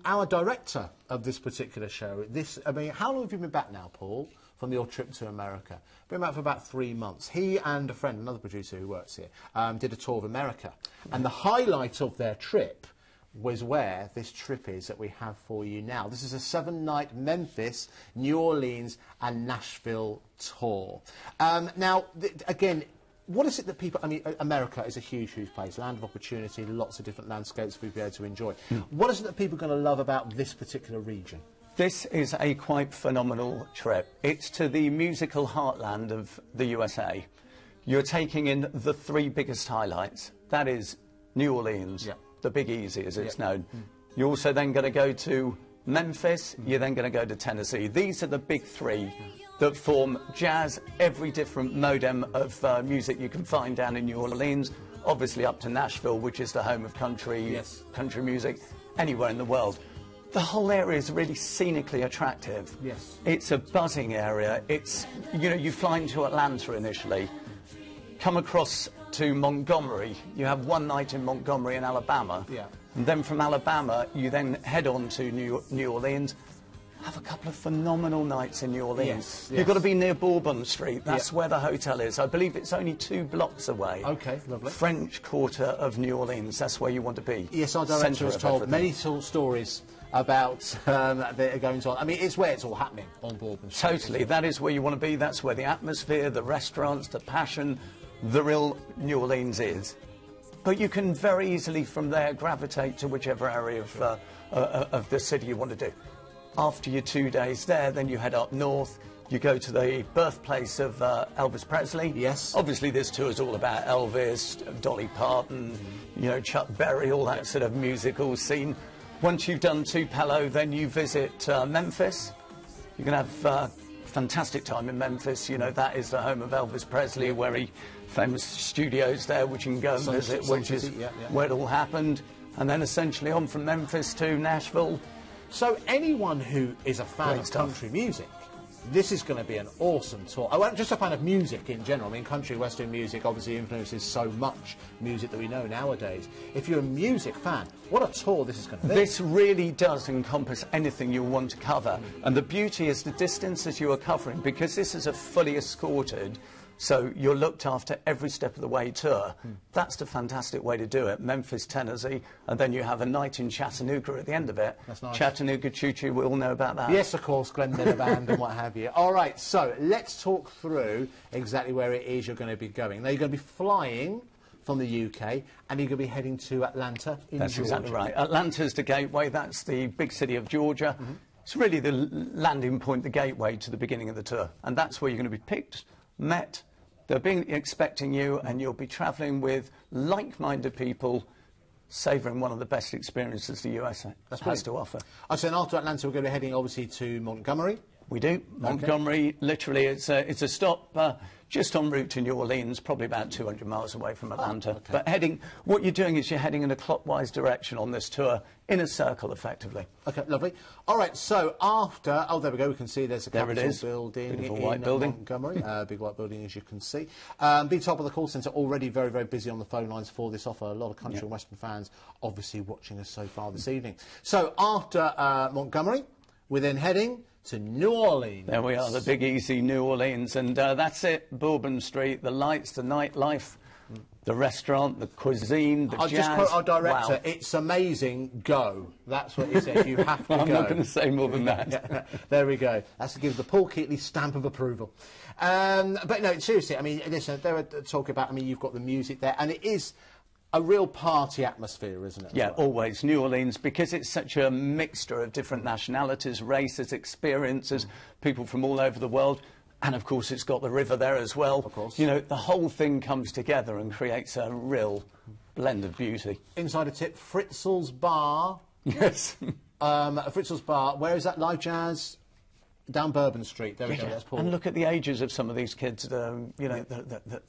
Speaker 1: Our director of this particular show, I mean, how long have you been back now, Paul, from your trip to America? Been back for about 3 months. He and a friend, another producer who works here, did a tour of America, and the highlight of their trip was where this trip is that we have for you now. This is a 7-night Memphis, New Orleans and Nashville tour. Now, again, what is it that people... I mean, America is a huge, huge place, land of opportunity, lots of different landscapes for you to be able to enjoy. What is it that people are going to love about this particular region?
Speaker 4: This is a quite phenomenal trip. It's to the musical heartland of the USA. You're taking in the 3 biggest highlights. That is New Orleans, the Big Easy as it's known. You're also then going to go to Memphis, you're then going to go to Tennessee. These are the big 3 that form jazz, every different modem of music you can find down in New Orleans, obviously up to Nashville, which is the home of country, country music, anywhere in the world. The whole area is really scenically attractive.
Speaker 1: Yes.
Speaker 4: It's a buzzing area. It's, you know, you fly into Atlanta initially, come across to Montgomery. You have one night in Montgomery in Alabama.
Speaker 1: Yeah.
Speaker 4: And then from Alabama, you then head on to New Orleans. Have a couple of phenomenal nights in New Orleans.
Speaker 1: Yes,
Speaker 4: You've got to be near Bourbon Street. That's where the hotel is. I believe it's only 2 blocks away.
Speaker 1: Okay, lovely.
Speaker 4: French Quarter of New Orleans. That's where you want to be.
Speaker 1: Yes, our director has told many stories about that are going on. I mean, it's where it's all happening on Bourbon Street.
Speaker 4: Totally. That is where you want to be. That's where the atmosphere, the restaurants, the passion, the real New Orleans is. But you can very easily from there gravitate to whichever area of the city you want to do. After your 2 days there, then you head up north. You go to the birthplace of Elvis Presley.
Speaker 1: Yes.
Speaker 4: Obviously, this tour is all about Elvis, Dolly Parton, you know, Chuck Berry, all that sort of musical scene. Once you've done Tupelo, then you visit Memphis. You can have a fantastic time in Memphis. You know, that is the home of Elvis Presley, where he famous studios there, which you can go and visit, which is where it all happened. And then essentially on from Memphis to Nashville.
Speaker 1: So anyone who is a fan of country music, this is going to be an awesome tour. Oh, just a fan of music in general. I mean, country western music obviously influences so much music that we know nowadays. If you're a music fan, what a tour this is going to be.
Speaker 4: This really does encompass anything you want to cover. And the beauty is the distances you are covering, because this is a fully escorted, so you're looked after every step of the way tour. That's the fantastic way to do it. Memphis, Tennessee, and then you have a night in Chattanooga at the end of it.
Speaker 1: That's nice.
Speaker 4: Chattanooga Choo Choo, we all know about that.
Speaker 1: Yes, of course, Glenn Miller Band and what have you. All right, so let's talk through exactly where it is you're going to be going. Now, you're going to be flying from the UK, and you're going to be heading to Atlanta in Georgia.
Speaker 4: That's exactly right. Atlanta's the gateway. That's the big city of Georgia. It's really the landing point, the gateway to the beginning of the tour. And that's where you're going to be picked, met, they'll be expecting you, and you'll be travelling with like-minded people, savouring one of the best experiences the US has to offer.
Speaker 1: I said after Atlanta, we're going to be heading obviously to Montgomery.
Speaker 4: We do. Montgomery, literally, it's a stop just en route to New Orleans, probably about 200 miles away from Atlanta.
Speaker 1: Oh, okay.
Speaker 4: But heading, what you're doing is you're heading in a clockwise direction on this tour, in a circle, effectively.
Speaker 1: Okay, lovely. All right, so after, oh, there we go, we can see there's a Capitol building
Speaker 4: Beautiful
Speaker 1: in
Speaker 4: white building.
Speaker 1: Montgomery. Big white building, as you can see. Big top of the call centre, already very, very busy on the phone lines for this offer. A lot of country and western fans obviously watching us so far this evening. So after Montgomery, we're then heading to New Orleans.
Speaker 4: There we are, the big easy New Orleans, and that's it. Bourbon Street, the lights, the nightlife, the restaurant, the cuisine, the
Speaker 1: I'll
Speaker 4: jazz.
Speaker 1: just quote our director,
Speaker 4: wow.
Speaker 1: It's amazing, go. That's what he said, you have to go.
Speaker 4: I'm not going to say more than that.
Speaker 1: Yeah, there we go. That's to give the Paul Keatley stamp of approval. But no, seriously, I mean, listen, they were talking about, I mean, you've got the music there, and it is a real party atmosphere, isn't it?
Speaker 4: Yeah, always. New Orleans, because it's such a mixture of different nationalities, races, experiences, people from all over the world. And, of course, it's got the river there as well.
Speaker 1: Of course.
Speaker 4: You know, the whole thing comes together and creates a real blend of beauty.
Speaker 1: Insider tip, Fritzl's Bar.
Speaker 4: Yes.
Speaker 1: Fritzl's Bar, where is that? Live Jazz? Down Bourbon Street. There we go. That's Paul.
Speaker 4: And look at the ages of some of these kids. You know,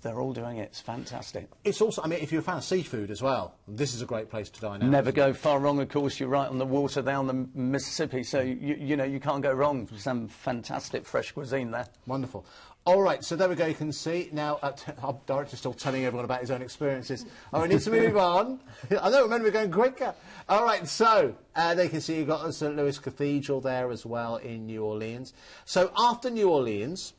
Speaker 4: they're all doing it. It's fantastic.
Speaker 1: It's also, I mean, if you're a fan of seafood as well, this is a great place to dine out.
Speaker 4: Never go far wrong, of course. You're right on the water there on the Mississippi, so you know, you can't go wrong. Some fantastic fresh cuisine there.
Speaker 1: Wonderful. All right, so there we go. You can see now. Our director's still telling everyone about his own experiences. Oh, we need to move on. I know, remember, we're going quicker. All right, so they can see you've got the St. Louis Cathedral there as well in New Orleans. So after New Orleans,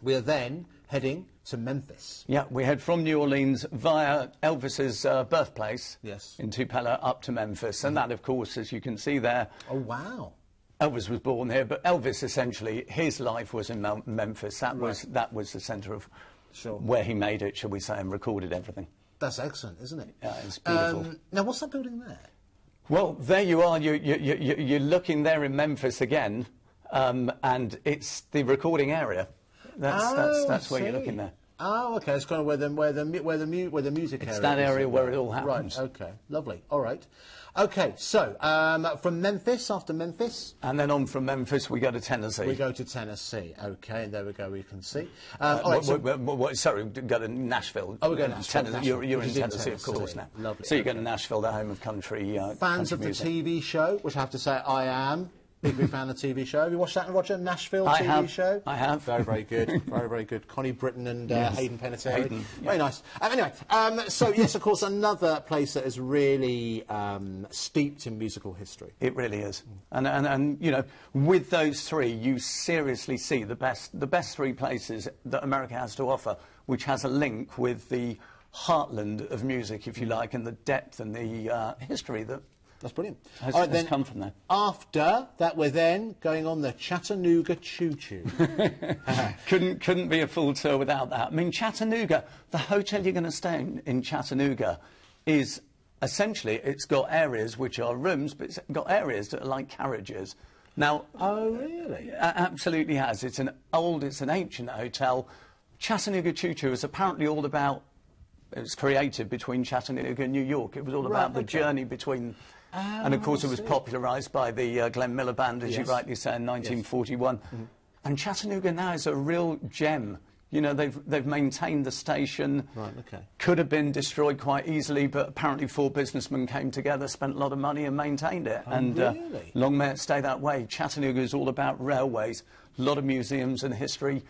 Speaker 1: we are then heading to Memphis.
Speaker 4: Yeah, we head from New Orleans via Elvis's birthplace in Tupelo up to Memphis, and that, of course, as you can see there.
Speaker 1: Oh wow.
Speaker 4: Elvis was born here, but Elvis, essentially, his life was in Memphis. That was the centre of where he made it, shall we say, and recorded everything.
Speaker 1: That's excellent, isn't it?
Speaker 4: Yeah, it's beautiful.
Speaker 1: Now, what's that building there?
Speaker 4: Well, there you are. You're looking there in Memphis again, and it's the recording area. That's where you're looking there.
Speaker 1: Oh, okay. It's kind of where the music area is.
Speaker 4: It's that area where it all happens.
Speaker 1: Right. Okay. Lovely. All right. Okay. So from Memphis, after Memphis,
Speaker 4: and then on from Memphis, we go to Tennessee.
Speaker 1: we go to Tennessee. Okay. There we go. We can see.
Speaker 4: Sorry, we go to Nashville.
Speaker 1: Oh, we go to Nashville.
Speaker 4: You're in Tennessee, of course, now.
Speaker 1: Lovely.
Speaker 4: So you go to Nashville, the home of country.
Speaker 1: Fans
Speaker 4: country
Speaker 1: of the
Speaker 4: music.
Speaker 1: TV show, which I have to say I am. Big fan of the TV show. Have you watched that, Roger? Nashville TV show?
Speaker 4: I have.
Speaker 1: Very good. Very good. Connie Britton and Hayden Panettiere.
Speaker 4: Hayden, yeah.
Speaker 1: Very nice. Anyway, so yes, of course, another place that is really steeped in musical history.
Speaker 4: It really is. And you know, with those three, you seriously see the best three places that America has to offer, which has a link with the heartland of music, if you like, and the depth and the history that
Speaker 1: That's brilliant.
Speaker 4: Has come from there.
Speaker 1: After that, we're then going on the Chattanooga Choo Choo.
Speaker 4: Couldn't be a full tour without that. I mean, Chattanooga, the hotel you're going to stay in Chattanooga is essentially, it's got areas which are rooms, but it's got areas that are like carriages. Now,
Speaker 1: oh really?
Speaker 4: Absolutely has. It's an ancient hotel. Chattanooga Choo Choo is apparently all about. It was created between Chattanooga and New York. It was all about the journey between. And of course, it was popularised by the Glenn Miller Band, as you rightly say, in 1941. Yes. And Chattanooga now is a real gem. You know, they've maintained the station.
Speaker 1: Right, okay.
Speaker 4: Could have been destroyed quite easily, but apparently 4 businessmen came together, spent a lot of money and maintained it.
Speaker 1: Oh,
Speaker 4: and
Speaker 1: really?
Speaker 4: Long may it stay that way. Chattanooga is all about railways, a lot of museums and history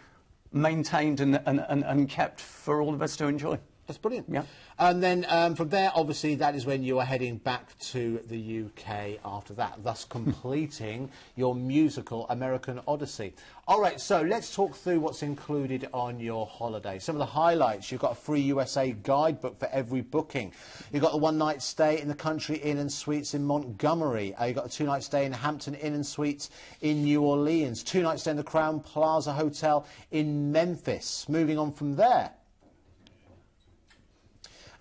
Speaker 4: maintained and kept for all of us to enjoy.
Speaker 1: That's brilliant.
Speaker 4: Yeah.
Speaker 1: And then from there, obviously, that is when you are heading back to the UK after that, thus completing your musical American Odyssey. All right, so let's talk through what's included on your holiday. Some of the highlights: you've got a free USA guidebook for every booking. You've got a one-night stay in the Country Inn and Suites in Montgomery. You've got a 2-night stay in Hampton Inn and Suites in New Orleans. 2-night stay in the Crowne Plaza Hotel in Memphis. Moving on from there.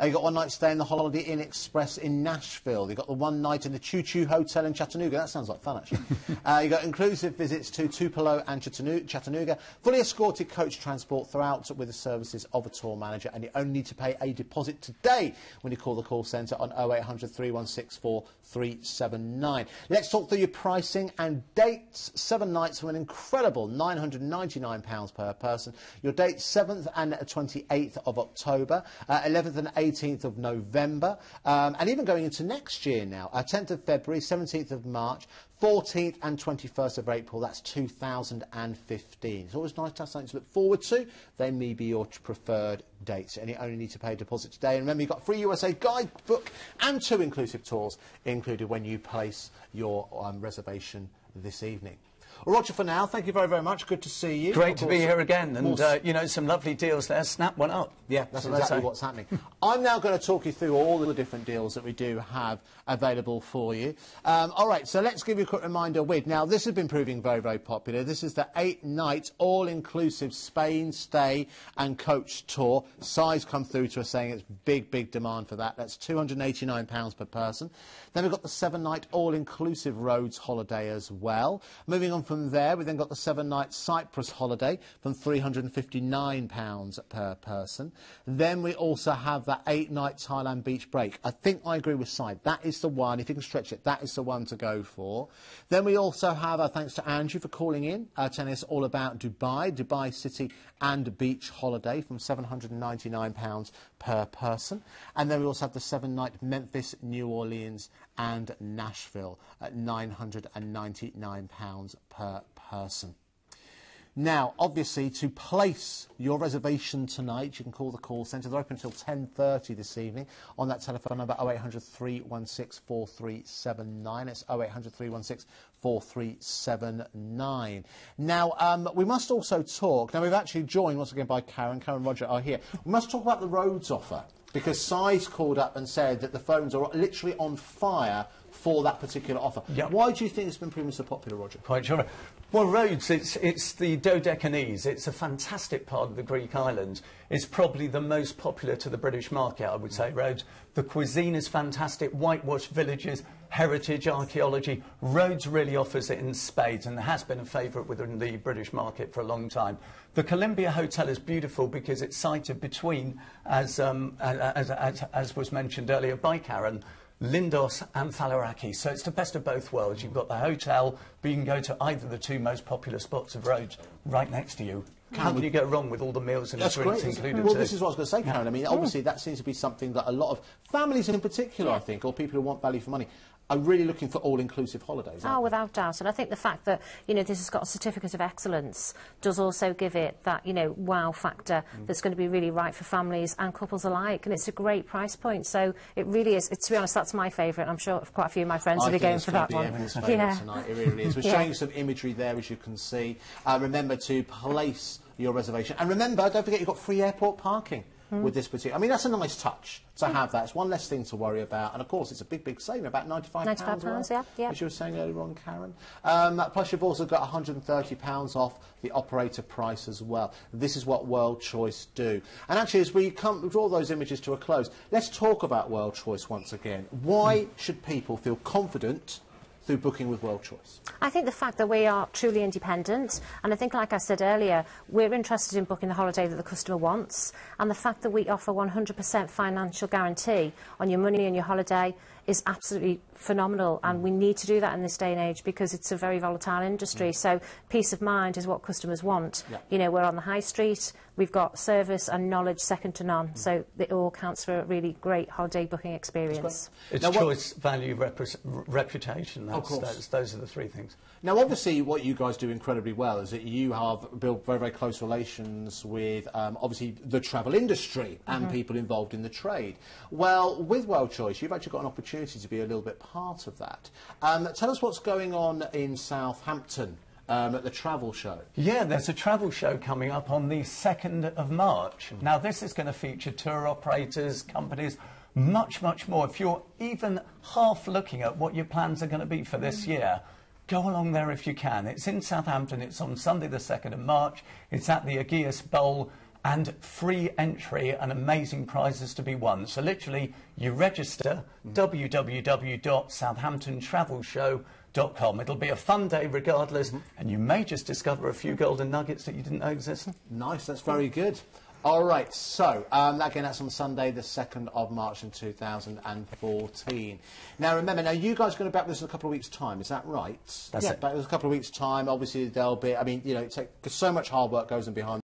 Speaker 1: You've got 1 night stay in the Holiday Inn Express in Nashville. You've got the 1 night in the Choo Choo Hotel in Chattanooga. That sounds like fun, actually. You've got inclusive visits to Tupelo and Chattanooga. Fully escorted coach transport throughout with the services of a tour manager. And you only need to pay a deposit today when you call the call centre on 0800 316 4379. Let's talk through your pricing and dates. 7 nights for an incredible £999 per person. Your dates 7th and 28th of October, 11th and 18th of November, and even going into next year now, 10th of February, 17th of March, 14th and 21st of April. That's 2015. It's always nice to have something to look forward to. They may be your preferred dates, and you only need to pay a deposit today. And remember, you've got a free USA guidebook and 2 inclusive tours included when you place your reservation this evening. Well, Roger, for now, thank you very, very much. Good to see you.
Speaker 4: Great to be here again. And, you know, some lovely deals there. Snap one up.
Speaker 1: Yeah, that's exactly what's happening. I'm now going to talk you through all the different deals that we do have available for you. All right, so let's give you a quick reminder with. Now, this has been proving very, very popular. This is the 8-night all-inclusive Spain stay and coach tour. Size come through to us saying it's big demand for that. That's £289 per person. Then we've got the 7-night all-inclusive Rhodes holiday as well. Moving on from there, we then got the 7-night Cyprus holiday from £359 per person. Then we also have that 8-night Thailand beach break. I think I agree with Cy. That is the one. If you can stretch it, that is the one to go for. Then we also have, thanks to Andrew for calling in, telling us all about Dubai City and beach holiday from £799 per person. And then we also have the 7-night Memphis, New Orleans and Nashville at £999 per person. Now, obviously, to place your reservation tonight, you can call the call centre. They're open until 10:30 this evening on that telephone number 0800 316 4379. It's 0800 316 4379. Now, we must also talk. Now, we've actually joined once again by Karen. Karen and Roger are here. We must talk about the Rhodes offer, because Si's called up and said that the phones are literally on fire for that particular offer.
Speaker 4: Yep.
Speaker 1: Why do you think it's been proven so popular, Roger?
Speaker 4: Quite sure. Well, Rhodes, it's the Dodecanese. It's a fantastic part of the Greek islands. It's probably the most popular to the British market, I would say, Rhodes. The cuisine is fantastic, whitewashed villages, heritage, archaeology. Rhodes really offers it in spades and has been a favourite within the British market for a long time. The Columbia Hotel is beautiful because it's sited between, as was mentioned earlier by Karen, Lindos and Falaraki. So it's the best of both worlds. You've got the hotel, but you can go to either the two most popular spots of Rhodes right next to you. How can you go wrong with all the meals and the drinks included?
Speaker 1: Well, this is what I was going to say, Karen. I mean, obviously that seems to be something that a lot of families in particular, I think, or people who want value for money, are really looking for all-inclusive holidays.
Speaker 2: Oh, without doubt. And I think the fact that, you know, this has got a certificate of excellence does also give it that, you know, wow factor that's going to be really right for families and couples alike. And it's a great price point. So it really is. To be honest, that's my favourite. I'm sure quite a few of my friends will be going for that one.
Speaker 1: Tonight. It really is. We're showing you some imagery there, as you can see. Remember to place your reservation. And remember, don't forget, you've got free airport parking with this particular. I mean, that's a nice touch to have that. It's one less thing to worry about. And, of course, it's a big, big saving, about £95,
Speaker 2: yeah.
Speaker 1: As you were saying earlier on, Karen. Plus, you've also got £130 off the operator price as well. This is what Worldchoice do. And actually, as we draw those images to a close, let's talk about Worldchoice once again. Why should people feel confident through booking with Worldchoice?
Speaker 2: I think the fact that we are truly independent, and I think, like I said earlier, we're interested in booking the holiday that the customer wants, and the fact that we offer 100% financial guarantee on your money and your holiday is absolutely phenomenal, and we need to do that in this day and age because it's a very volatile industry. So peace of mind is what customers want. You know, we're on the high street, we've got service and knowledge second to none, so it all counts for a really great holiday booking experience.
Speaker 4: It's now, choice, value, reputation. Those are the three things.
Speaker 1: Now, obviously, what you guys do incredibly well is that you have built very, very close relations with, obviously, the travel industry and people involved in the trade. Well, with Worldchoice, you've actually got an opportunity to be a little bit part of that. Tell us what's going on in Southampton at the travel show.
Speaker 4: Yeah, there's a travel show coming up on the 2nd of March. Now, this is going to feature tour operators, companies, much, much more. If you're even half looking at what your plans are going to be for this year, go along there if you can. It's in Southampton. It's on Sunday the 2nd of March. It's at the Aegeus Bowl, and free entry and amazing prizes to be won. So literally, you register www.southamptontravelshow.com. It'll be a fun day regardless, and you may just discover a few golden nuggets that you didn't know existed.
Speaker 1: Nice, that's very good. All right, so again, that's on Sunday, the 2nd of March in 2014. Now, remember, you guys are going to be back with us in a couple of weeks' time, is that right?
Speaker 4: That's it.
Speaker 1: Back with us a couple of weeks' time. Obviously, there'll be, I mean, you know, so much hard work goes in behind